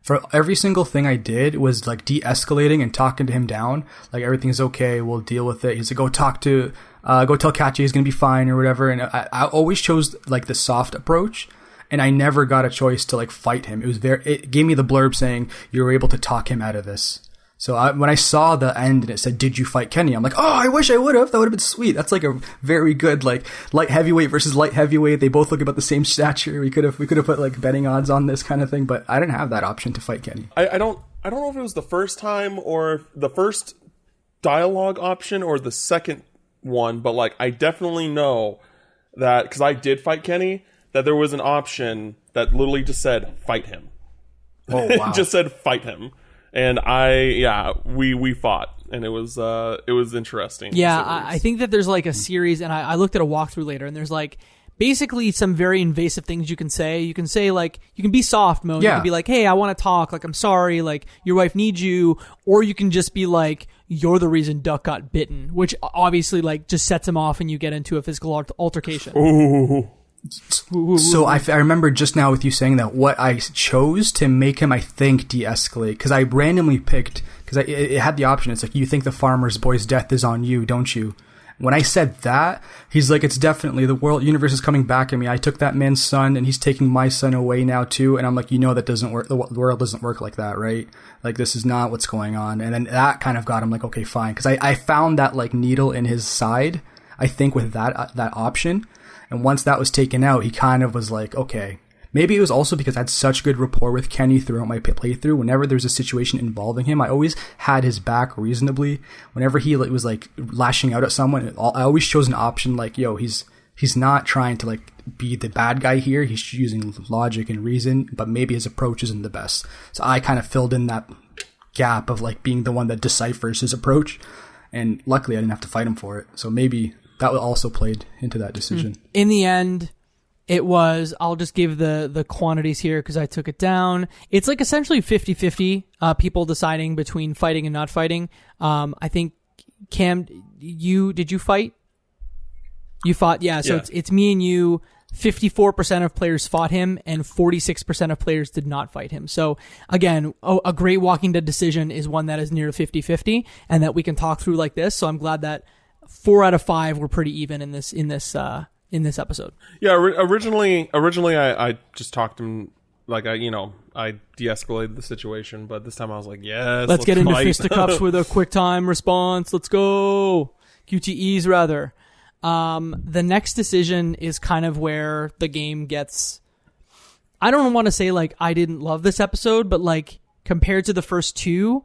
For every single thing I did was de-escalating and talking to him down. Everything's okay, we'll deal with it. He's go tell Katya he's gonna be fine or whatever. And I always chose the soft approach. And I never got a choice to fight him. It gave me the blurb saying you were able to talk him out of this. So when I saw the end and it said, "Did you fight Kenny?" I'm oh, I wish I would have. That would have been sweet. That's a very good light heavyweight versus light heavyweight. They both look about the same stature. We could have put betting odds on this kind of thing, but I didn't have that option to fight Kenny. I don't know if it was the first time or the first dialogue option or the second one, but I definitely know that because I did fight Kenny. That there was an option that literally just said, fight him. Oh, wow. It just said, fight him. And we fought. And it was interesting. Yeah, I think that there's a series, and I looked at a walkthrough later, and there's basically some very invasive things you can say. You can say you can be soft mode. Yeah. You can be hey, I want to talk. I'm sorry. Your wife needs you. Or you can just be you're the reason Duck got bitten, which obviously just sets him off and you get into a physical altercation. Ooh. So I remember just now with you saying that what I chose to make him, I think, de-escalate, because I randomly picked, because it had the option. It's you think the farmer's boy's death is on you, don't you? When I said that, he's it's definitely the universe is coming back at me. I took that man's son and he's taking my son away now too. And I'm that doesn't work. The world doesn't work like that, right? This is not what's going on. And then that kind of got him okay, fine. Because I found that needle in his side, I think, with that option. And once that was taken out, he kind of was okay. Maybe it was also because I had such good rapport with Kenny throughout my playthrough. Whenever there's a situation involving him, I always had his back reasonably. Whenever he was lashing out at someone, I always chose an option he's not trying to be the bad guy here. He's using logic and reason, but maybe his approach isn't the best. So I kind of filled in that gap of being the one that deciphers his approach. And luckily I didn't have to fight him for it. So maybe that also played into that decision. In the end, It was, I'll just give the quantities here because I took it down. It's like essentially 50-50, people deciding between fighting and not fighting. I think, Cam, did you fight? You fought, yeah. So it's me and you. 54% of players fought him and 46% of players did not fight him. So again, a great Walking Dead decision is one that is near 50-50 and that we can talk through like this. So I'm glad that 4 out of 5 were pretty even in this episode. Yeah, originally I just talked to him like I de-escalated the situation, but this time I was like, yes, let's get into fight. fisticuffs with a quick time response. Let's go. QTEs rather. The next decision is kind of where the game gets, I don't want to say like I didn't love this episode, but like compared to the first 2,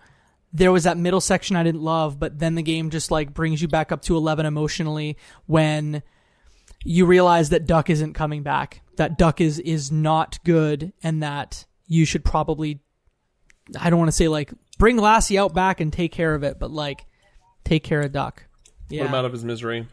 there was that middle section I didn't love, but then the game just like brings you back up to 11 emotionally when you realize that Duck isn't coming back, that Duck is not good, and that you should probably, I don't want to say like bring Lassie out back and take care of it, but like take care of Duck. Yeah. Put him out of his misery.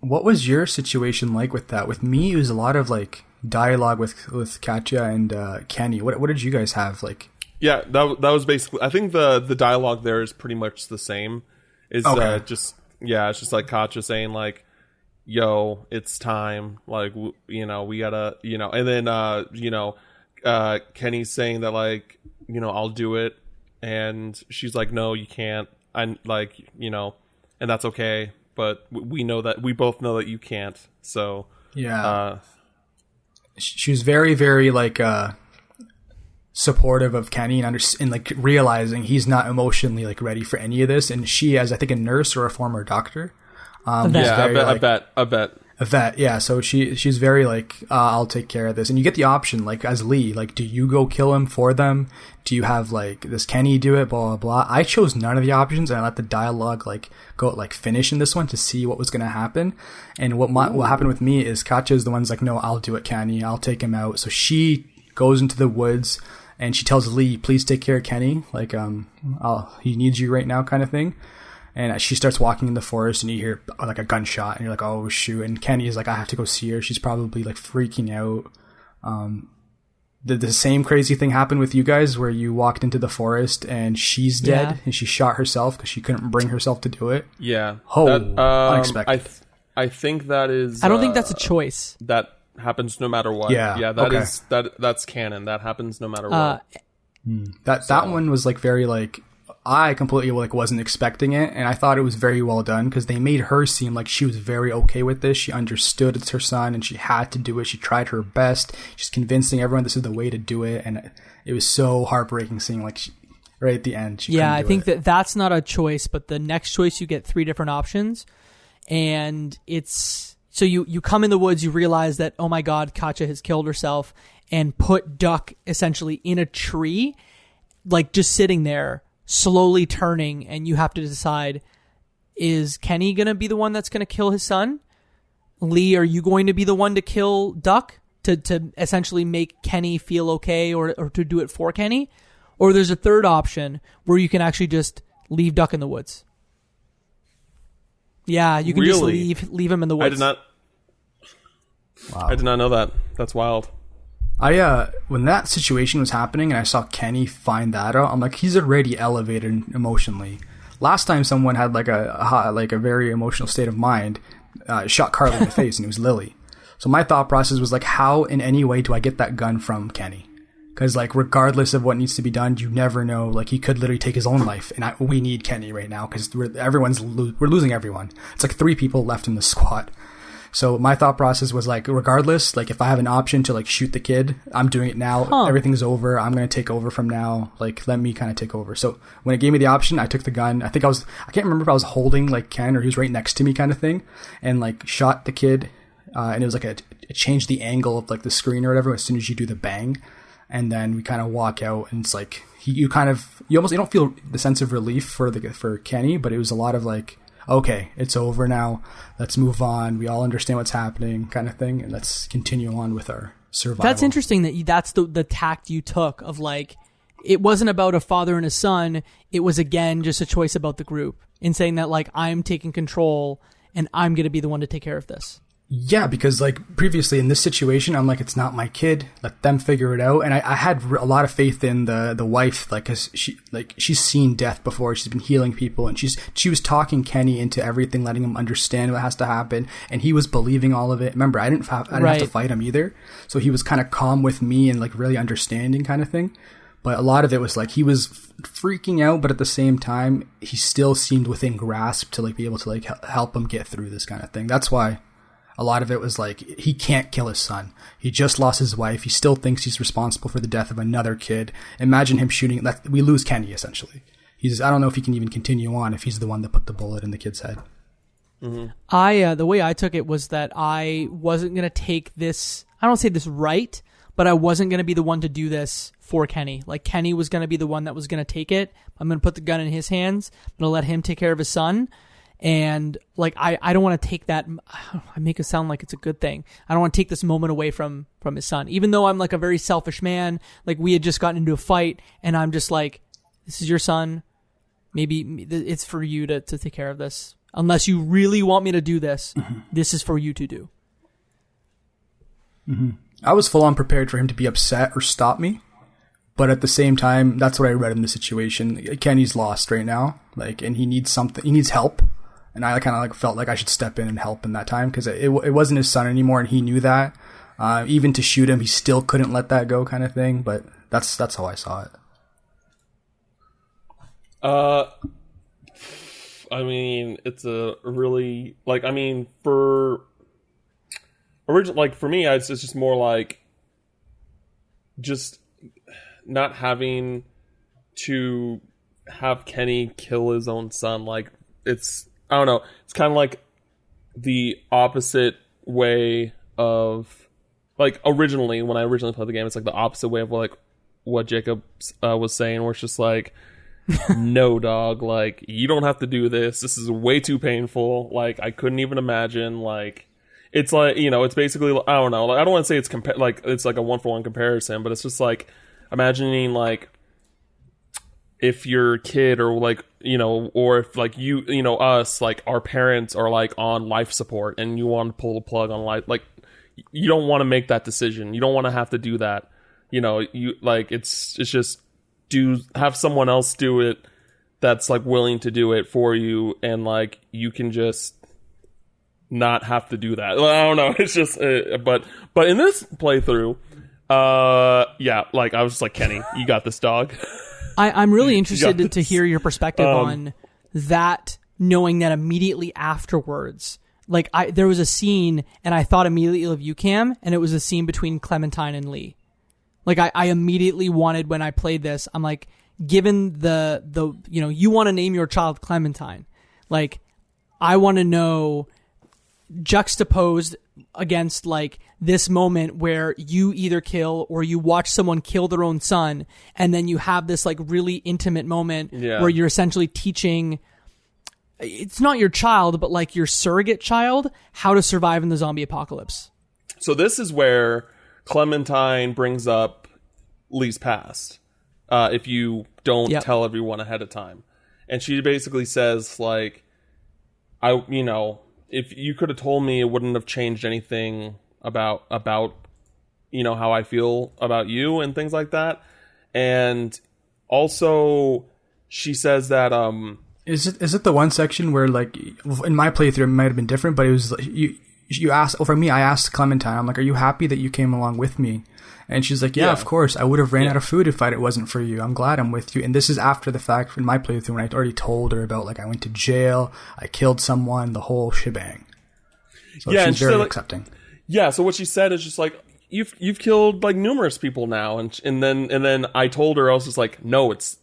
What was your situation like with that? With me, it was a lot of like dialogue with Katya and Kenny. What did you guys have like? Yeah, that was basically. I think the dialogue there is pretty much the same. It's it's just like Katya saying like, yo, it's time, like, we gotta, and then Kenny's saying that like, I'll do it, and she's like, no, you can't, and like, and that's okay, but we both know that you can't, so yeah. She was very, very like supportive of Kenny and like realizing he's not emotionally like ready for any of this, and she, as I think a nurse or a former doctor. I bet. Yeah. So she's very like, I'll take care of this. And you get the option, like as Lee, like, do you go kill him for them? Do you have like, does Kenny do it? Blah, blah, blah. I chose none of the options and I let the dialogue like go like finish in this one to see what was going to happen. And what happened with me is Katya is the one's like, no, I'll do it, Kenny. I'll take him out. So she goes into the woods and she tells Lee, please take care of Kenny. Like, he needs you right now kind of thing. And she starts walking in the forest and you hear like a gunshot and you're like, oh shoot. And Kenny is like, I have to go see her. She's probably like freaking out. The same crazy thing happened with you guys where you walked into the forest and she's dead and she shot herself because she couldn't bring herself to do it. Yeah. Oh, unexpected. I think that is... I don't think that's a choice. That happens no matter what. Yeah. That's canon. That happens no matter what. That one was like very like... I completely like wasn't expecting it, and I thought it was very well done because they made her seem like she was very okay with this. She understood it's her son, and she had to do it. She tried her best. She's convincing everyone this is the way to do it, and it was so heartbreaking seeing like right at the end. I think that's not a choice, but the next choice you get 3 different options, and it's so you come in the woods, you realize that oh my god, Katya has killed herself, and put Duck essentially in a tree, like just sitting there. Slowly turning, and you have to decide, is Kenny going to be the one that's going to kill his son? Lee, are you going to be the one to kill Duck to essentially make Kenny feel okay or to do it for Kenny? Or there's a third option where you can actually just leave Duck in the woods. Yeah, you can just leave him in the woods. I did not know that. That's wild. When that situation was happening and I saw Kenny find that out, I'm like, he's already elevated emotionally. Last time someone had like a very emotional state of mind, shot Carly in the face, and it was Lily. So my thought process was like, how in any way do I get that gun from Kenny? Because like, regardless of what needs to be done, you never know. Like, he could literally take his own life, and we need Kenny right now because we're losing everyone. It's like 3 people left in the squad. So my thought process was like, regardless, like if I have an option to like shoot the kid, I'm doing it now. Everything's over. I'm going to take over from now. Like, let me kind of take over. So when it gave me the option, I took the gun. I can't remember if I was holding like Ken or he was right next to me kind of thing, and like shot the kid. And it was like it changed the angle of like the screen or whatever as soon as you do the bang. And then we kind of walk out and it's like, you don't feel the sense of relief for Kenny, but it was a lot of like, okay, it's over now. Let's move on. We all understand what's happening kind of thing. And let's continue on with our survival. That's interesting that's the tact you took of like, it wasn't about a father and a son. It was again, just a choice about the group in saying that like, I'm taking control and I'm going to be the one to take care of this. Yeah, because like previously in this situation, I'm like, it's not my kid. Let them figure it out. And I had a lot of faith in the wife, like, cause she's seen death before. She's been healing people, and she was talking Kenny into everything, letting him understand what has to happen. And he was believing all of it. Remember, I didn't have to fight him either. So he was kind of calm with me and like really understanding kind of thing. But a lot of it was like he was freaking out, but at the same time, he still seemed within grasp to like be able to like help him get through this kind of thing. That's why a lot of it was like, he can't kill his son. He just lost his wife. He still thinks he's responsible for the death of another kid. Imagine him shooting. We lose Kenny, essentially. I don't know if he can even continue on if he's the one that put the bullet in the kid's head. Mm-hmm. The way I took it was that I wasn't going to take this, I don't say this right, but I wasn't going to be the one to do this for Kenny. Like, Kenny was going to be the one that was going to take it. I'm going to put the gun in his hands. I'm going to let him take care of his son. And like, I don't want to take that. I make it sound like it's a good thing. I don't want to take this moment away from his son, even though I'm like a very selfish man. Like, we had just gotten into a fight, and I'm just like, this is your son. Maybe it's for you to take care of this. Unless you really want me to do this, this is for you to do. Mm-hmm. I was full on prepared for him to be upset or stop me. But at the same time, that's what I read in the situation. Kenny's lost right now. Like, and he needs something. He needs help. And I kind of like felt like I should step in and help in that time, because it wasn't his son anymore, and he knew that. Even to shoot him, he still couldn't let that go, kind of thing. But that's how I saw it. I mean, it's a really like. I mean, for me, it's just more like just not having to have Kenny kill his own son. Like, it's. I don't know. It's kind of like the opposite way of, like, originally, when I originally played the game, it's like the opposite way of like what Jacob was saying, where it's just like, no, dog, like, you don't have to do this. This is way too painful. Like, I couldn't even imagine. Like, it's like, you know, it's basically, I don't know. Like, I don't want to say it's it's like a 1-for-1 comparison, but it's just like imagining like if your kid, or like, you know, or if like you know, us, like our parents are like on life support and you want to pull the plug on life, like you don't want to make that decision. You don't want to have to do that. You know, you like, it's just have someone else do it that's like willing to do it for you, and like you can just not have to do that. Well, I don't know. It's just but in this playthrough, yeah, like I was just like, Kenny, you got this, dog. I'm really interested to hear your perspective on that, knowing that immediately afterwards, like there was a scene and I thought immediately of you, Cam, and it was a scene between Clementine and Lee. Like I immediately wanted, when I played this, I'm like, given the you know, you want to name your child Clementine, like I want to know, juxtaposed against like this moment where you either kill or you watch someone kill their own son, and then you have this like really intimate moment where you're essentially teaching, it's not your child, but like your surrogate child, how to survive in the zombie apocalypse. So this is where Clementine brings up Lee's past, if you don't tell everyone ahead of time. And she basically says like, you know, if you could have told me, it wouldn't have changed anything about you know, how I feel about you and things like that. And also she says that is it the one section where, like, in my playthrough it might have been different, but it was like, you asked, or for me, I asked Clementine, I'm like, are you happy that you came along with me? And she's like, yeah, of course. I would have ran out of food if it wasn't for you. I'm glad I'm with you. And this is after the fact, in my playthrough, when I already told her about, like, I went to jail, I killed someone, the whole shebang. So she's very accepting. Yeah, so what she said is just like, you've killed like numerous people now, and then I told her, I was just like, no, it's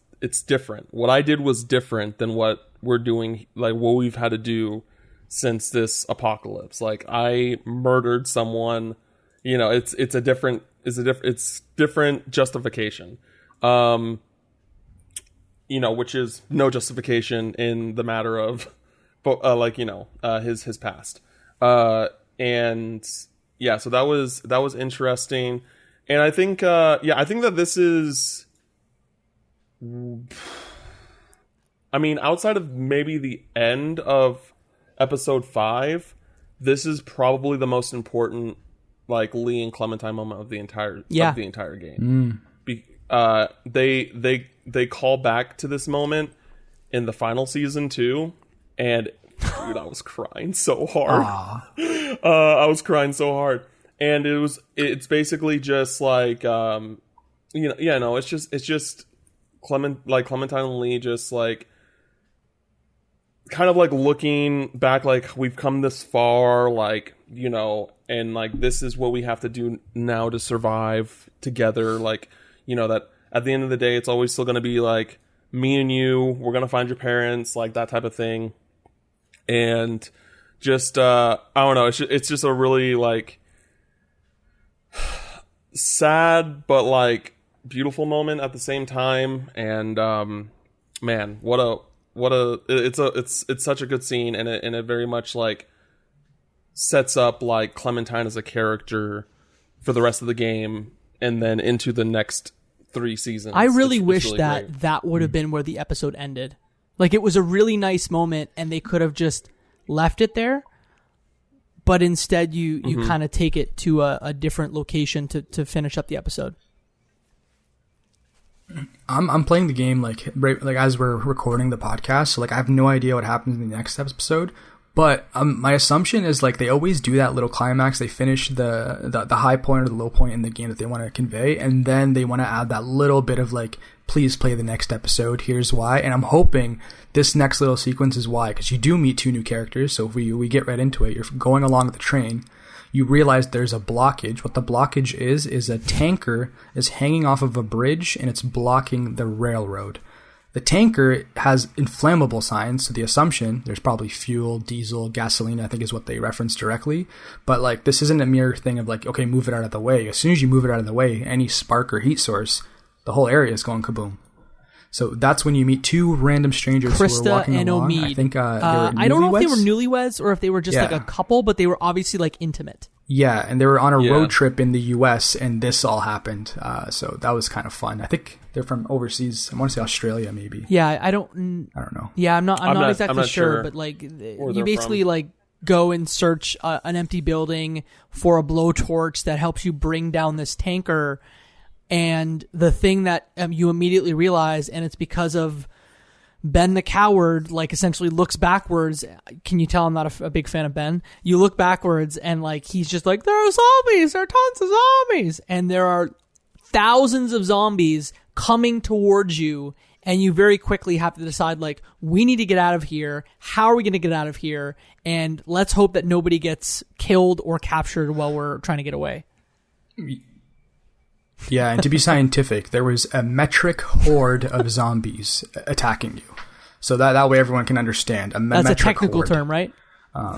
different. What I did was different than what we're doing, like what we've had to do since this apocalypse. Like, I murdered someone. You know, it's different justification. You know, which is no justification in the matter of, like, you know, his past. And yeah, so that was interesting. And I think, I think that this is, I mean, outside of maybe the end of episode 5, this is probably the most important like Lee and Clementine moment of the entire game. They call back to this moment in the final season too, and dude, I was crying so hard. I was crying so hard, and it's basically just like it's just Clementine and Lee just like kind of like looking back, like we've come this far, like, you know, and like this is what we have to do now to survive together, like, you know, that at the end of the day it's always still going to be like me and you, we're going to find your parents, like that type of thing. And just I don't know, it's just a really like sad but like beautiful moment at the same time. And man, it's such a good scene, and it very much like sets up like Clementine as a character for the rest of the game and then into the next 3 seasons. I really wish really that would have been where the episode ended. Like, it was a really nice moment and they could have just left it there, but instead you kind of take it to a different location to finish up the episode. I'm playing the game like as we're recording the podcast, so like I have no idea what happens in the next episode. But my assumption is like they always do that little climax. They finish the high point or the low point in the game that they want to convey, and then they want to add that little bit of like, please play the next episode. Here's why. And I'm hoping this next little sequence is why, because you do meet 2 new characters. So if we get right into it, you're going along the train. You realize there's a blockage. What the blockage is a tanker is hanging off of a bridge and it's blocking the railroad. The tanker has inflammable signs, so the assumption, there's probably fuel, diesel, gasoline, I think is what they reference directly. But like, this isn't a mere thing of like, okay, move it out of the way. As soon as you move it out of the way, any spark or heat source, the whole area is going kaboom. So that's when you meet 2 random strangers who are walking and along. Omid. I think I don't know if they were newlyweds or if they were just like a couple, but they were obviously like intimate. Yeah, and they were on a road trip in the U.S. and this all happened. So that was kind of fun. I think they're from overseas. I want to say Australia, maybe. Yeah, I don't know. Yeah, I'm not exactly sure, but like you basically like go and search an empty building for a blowtorch that helps you bring down this tanker. And the thing that you immediately realize, and it's because of Ben the coward, like essentially looks backwards. Can you tell I'm not a big fan of Ben? You look backwards and like he's just like, there are zombies, there are tons of zombies. And there are thousands of zombies coming towards you. And you very quickly have to decide, like, we need to get out of here. How are we going to get out of here? And let's hope that nobody gets killed or captured while we're trying to get away. Yeah, and to be scientific, there was a metric horde of zombies attacking you. So that way everyone can understand. That's a technical term, right?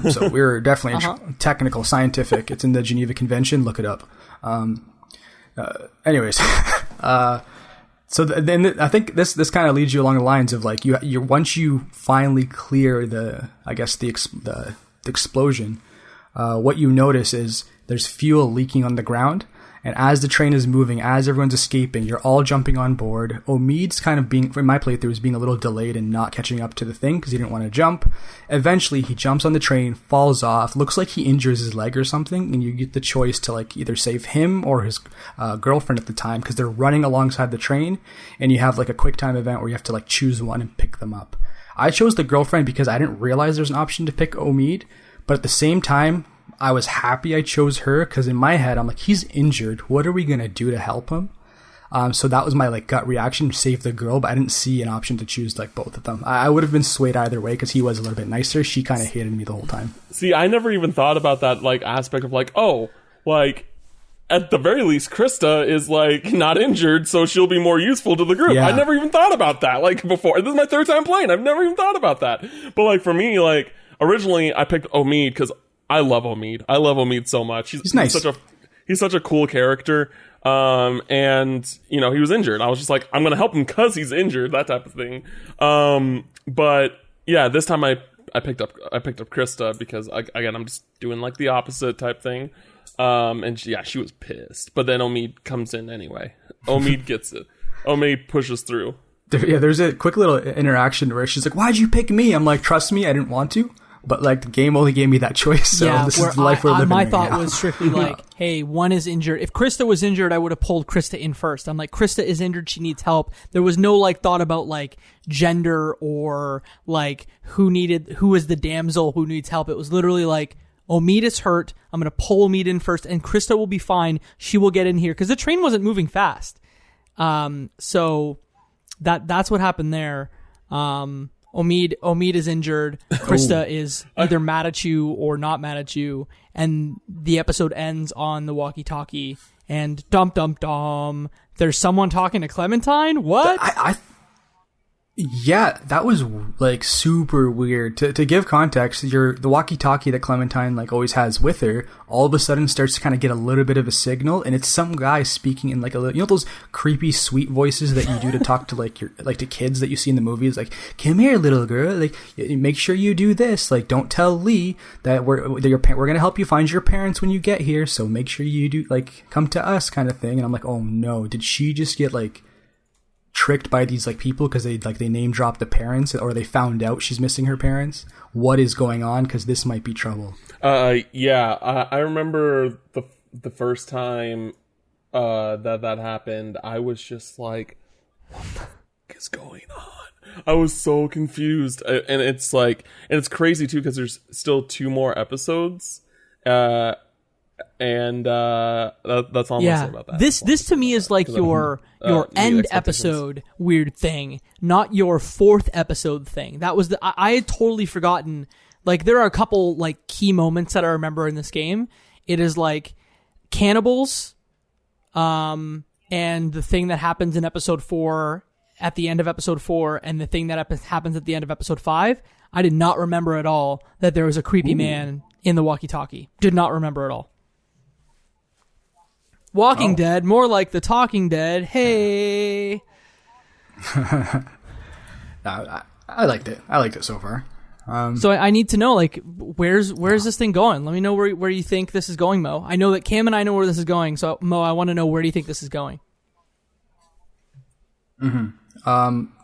So we're definitely technical, scientific. It's in the Geneva Convention. Look it up. Anyways, so then I think this kind of leads you along the lines of like you once you finally clear the explosion, what you notice is there's fuel leaking on the ground. And as the train is moving, as everyone's escaping, you're all jumping on board. Omid's kind of being, in my playthrough, was being a little delayed and not catching up to the thing because he didn't want to jump. Eventually, he jumps on the train, falls off, looks like he injures his leg or something, and you get the choice to like either save him or his girlfriend at the time because they're running alongside the train, and you have like a quick time event where you have to like choose one and pick them up. I chose the girlfriend because I didn't realize there's an option to pick Omid, but at the same time, I was happy I chose her because in my head, I'm like, he's injured. What are we going to do to help him? So that was my like gut reaction, save the girl, but I didn't see an option to choose like both of them. I would have been swayed either way because he was a little bit nicer. She kind of hated me the whole time. See, I never even thought about that like aspect of like, oh, like at the very least, Krista is like not injured, so she'll be more useful to the group. Yeah. I never even thought about that like before. This is my 3rd time playing. I've never even thought about that. But like for me, like originally I picked Omid because I love Omid. I love Omid so much. He's nice. He's such a cool character. And you know, he was injured. I was just like, I'm going to help him cuz he's injured, that type of thing. But yeah, this time I picked up Krista because again, I'm just doing like the opposite type thing. And she was pissed. But then Omid comes in anyway. Omid gets it. Omid pushes through. There's a quick little interaction where she's like, "Why'd you pick me?" I'm like, "Trust me, I didn't want to." But like the game only gave me that choice, so this is the life we're living. My right thought now. was strictly like, hey, one is injured. If Krista was injured, I would have pulled Krista in first. I'm like, Krista is injured, she needs help. There was no like thought about like gender or like who is the damsel who needs help. It was literally like, Omid is hurt. I'm gonna pull Omid in first, and Krista will be fine. She will get in here because the train wasn't moving fast. So that's what happened there. Omid is injured. Krista is either mad at you or not mad at you, and the episode ends on the walkie-talkie. And dum. There's someone talking to Clementine. What? Yeah, that was like super weird. To give context, the walkie-talkie that Clementine like always has with her, all of a sudden starts to kind of get a little bit of a signal, and it's some guy speaking in like those creepy sweet voices that you do to talk to like to kids that you see in the movies, like, come here little girl, like make sure you do this, like don't tell Lee that we're gonna help you find your parents when you get here, so make sure you do, like, come to us kind of thing. And I'm like, oh no, did she just get like tricked by these like people because they name dropped the parents, or they found out she's missing her parents? What is going on? Because this might be trouble. I remember the first time that happened, I was just like, what the fuck is going on? I was so confused, and it's crazy too because there's still 2 more episodes. And that's all I'm gonna say about that. This to me is like your end episode weird thing, not your 4th episode thing. That was I had totally forgotten. Like there are a couple like key moments that I remember in this game. It is like cannibals, and the thing that happens in episode 4 at the end of episode 4, and the thing that happens at the end of episode 5. I did not remember at all that there was a creepy man in the walkie-talkie. Did not remember at all. Walking Dead, more like the Talking Dead. Hey. I liked it. I liked it so far. So I need to know, like, where's this thing going? Let me know where you think this is going, Mo. I know that Cam and I know where this is going. So Mo, I want to know, where do you think this is going?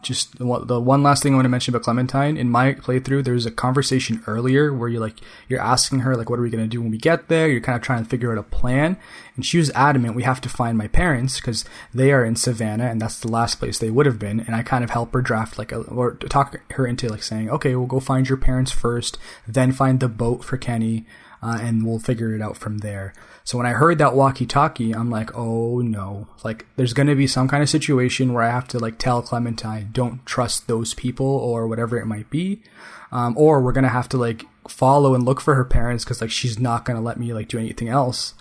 Just the one last thing I want to mention about Clementine. In my playthrough, there's a conversation earlier where you're asking her, like, what are we going to do when we get there? You're kind of trying to figure out a plan. And she was adamant, we have to find my parents because they are in Savannah and that's the last place they would have been. And I kind of help her draft or talk her into like saying, okay, we'll go find your parents first, then find the boat for Kenny, and we'll figure it out from there. So when I heard that walkie-talkie, I'm like, oh no, like there's going to be some kind of situation where I have to like tell Clementine, don't trust those people or whatever it might be. Or we're going to have to like follow and look for her parents because like she's not going to let me like do anything else.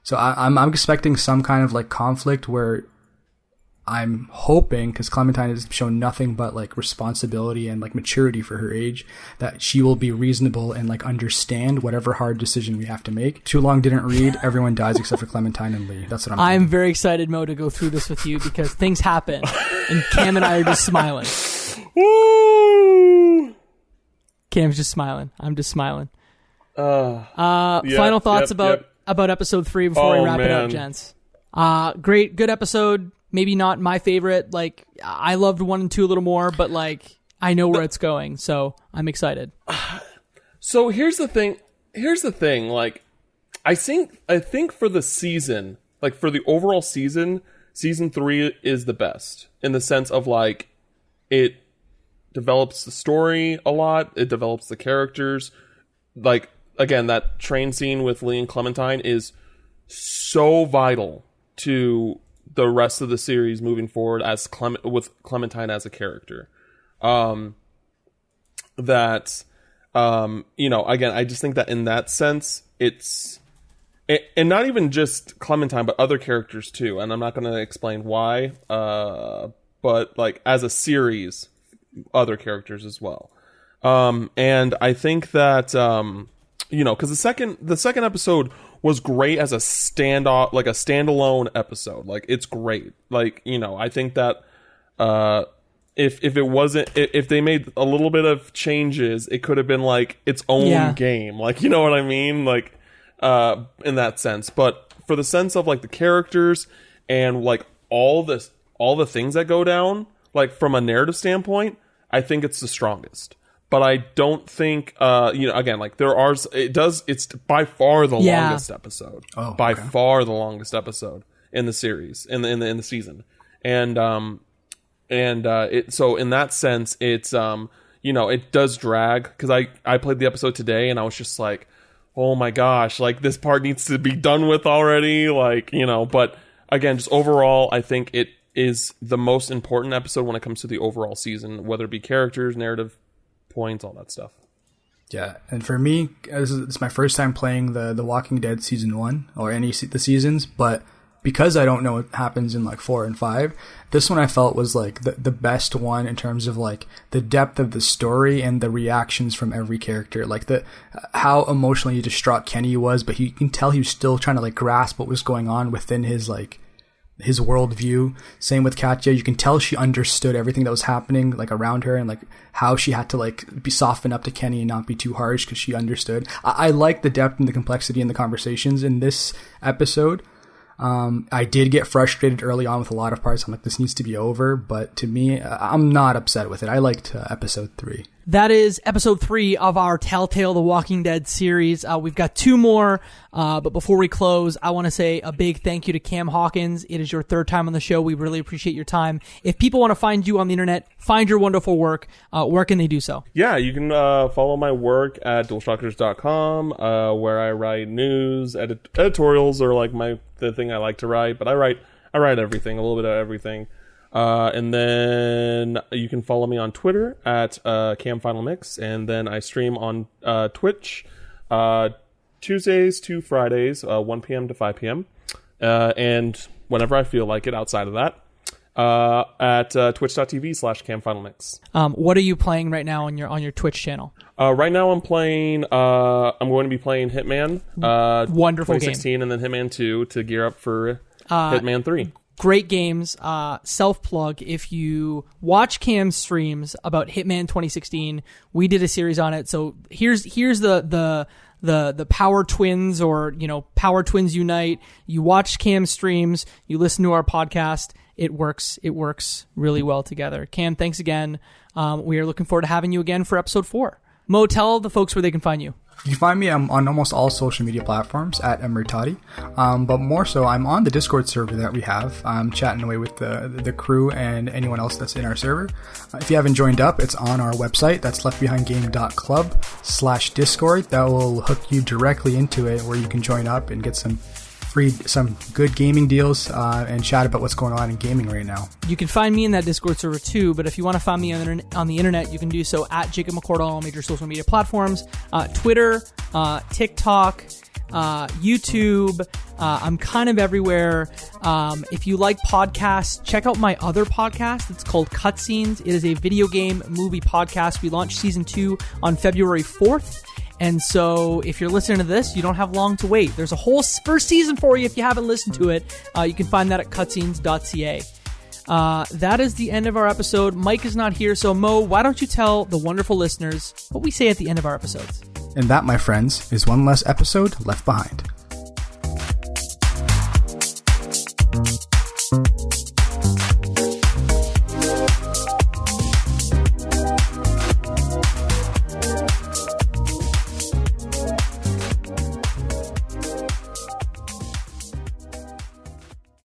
So I'm expecting some kind of like conflict where I'm hoping, because Clementine has shown nothing but like responsibility and like maturity for her age, that she will be reasonable and like understand whatever hard decision we have to make. Too long didn't read. Everyone dies except for Clementine and Lee. That's what I'm very excited, Mo, to go through this with you because things happen and Cam and I are just smiling. Woo! Cam's just smiling. I'm just smiling. Final thoughts about episode 3 before we wrap it up, gents. Good episode. Maybe not my favorite. Like, I loved 1 and 2 a little more, but like, I know where it's going, so I'm excited. So here's the thing. Like, I think for the season, like for the overall season 3 is the best in the sense of like, it develops the story a lot. It develops the characters. Like, again, that train scene with Lee and Clementine is so vital to the rest of the series moving forward with Clementine as a character. Again, I just think that in that sense, and not even just Clementine, but other characters too. And I'm not going to explain why, but like as a series, other characters as well. And I think that, because the second episode was great as a standalone episode. Like, it's great. Like, I think that if they made a little bit of changes, it could have been like its own game. Like, you know what I mean? Like, in that sense. But for the sense of like the characters and like all the things that go down, like from a narrative standpoint, I think it's the strongest. but I don't think, again, like it's by far the longest episode. Oh, by far the longest episode in the series, in the season. So in that sense, it's, it does drag, because I played the episode today and I was just like, oh my gosh, like this part needs to be done with already. Like, but again, just overall, I think it is the most important episode when it comes to the overall season, whether it be characters, narrative points, all that stuff. Yeah, and for me, it's my first time playing the Walking Dead season 1 or any the seasons, but because I don't know what happens in like 4 and 5, this one I felt was like the best one in terms of like the depth of the story and the reactions from every character, like how emotionally distraught Kenny was, but you can tell he was still trying to like grasp what was going on within his worldview. Same with Katya. You can tell she understood everything that was happening like around her, and like how she had to like be soften up to Kenny and not be too harsh because she understood. I like the depth and the complexity in the conversations in this episode. I did get frustrated early on with a lot of parts. I'm like, this needs to be over, but to me, I'm not upset with it. I liked episode 3. That is episode 3 of our Telltale The Walking Dead series. We've got 2 more, but before we close, I want to say a big thank you to Cam Hawkins. It is your 3rd time on the show. We really appreciate your time. If people want to find you on the internet, find your wonderful work, where can they do so? Yeah, you can follow my work at dualshockers.com, where I write news, editorials are like the thing I like to write, but I write everything, a little bit of everything. And then you can follow me on Twitter at Cam Final Mix, and then I stream on Twitch Tuesdays to Fridays, 1 p.m. to 5 p.m. And whenever I feel like it outside of that, at twitch.tv/Cam Final Mix. What are you playing right now on your Twitch channel? Right now I'm playing, I'm going to be playing Hitman, wonderful 2016, game. And then Hitman 2 to gear up for Hitman 3. Great games. Self-plug. If you watch Cam's streams about Hitman 2016, we did a series on it. So here's the Power Twins, or Power Twins Unite. You watch Cam's streams, you listen to our podcast. It works really well together. Cam, thanks again. We are looking forward to having you again for episode 4. Mo, tell the folks where they can find you. You can find me on almost all social media platforms at Emertati. But more so, I'm on the Discord server that we have. I'm chatting away with the crew and anyone else that's in our server. If you haven't joined up, it's on our website. That's leftbehindgame.club/Discord. That will hook you directly into it, where you can join up and get some good gaming deals and chat about what's going on in gaming right now. You can find me in that Discord server too, but if you want to find me on the internet, you can do so at Jacob McCord on all major social media platforms, Twitter, TikTok, YouTube. I'm kind of everywhere. If you like podcasts, check out my other podcast. It's called Cutscenes. It is a video game movie podcast. We launched season 2 on February 4th. And so if you're listening to this, you don't have long to wait. There's a whole first season for you if you haven't listened to it. You can find that at cutscenes.ca. That is the end of our episode. Mike is not here, so Mo, why don't you tell the wonderful listeners what we say at the end of our episodes? And that, my friends, is one less episode left behind.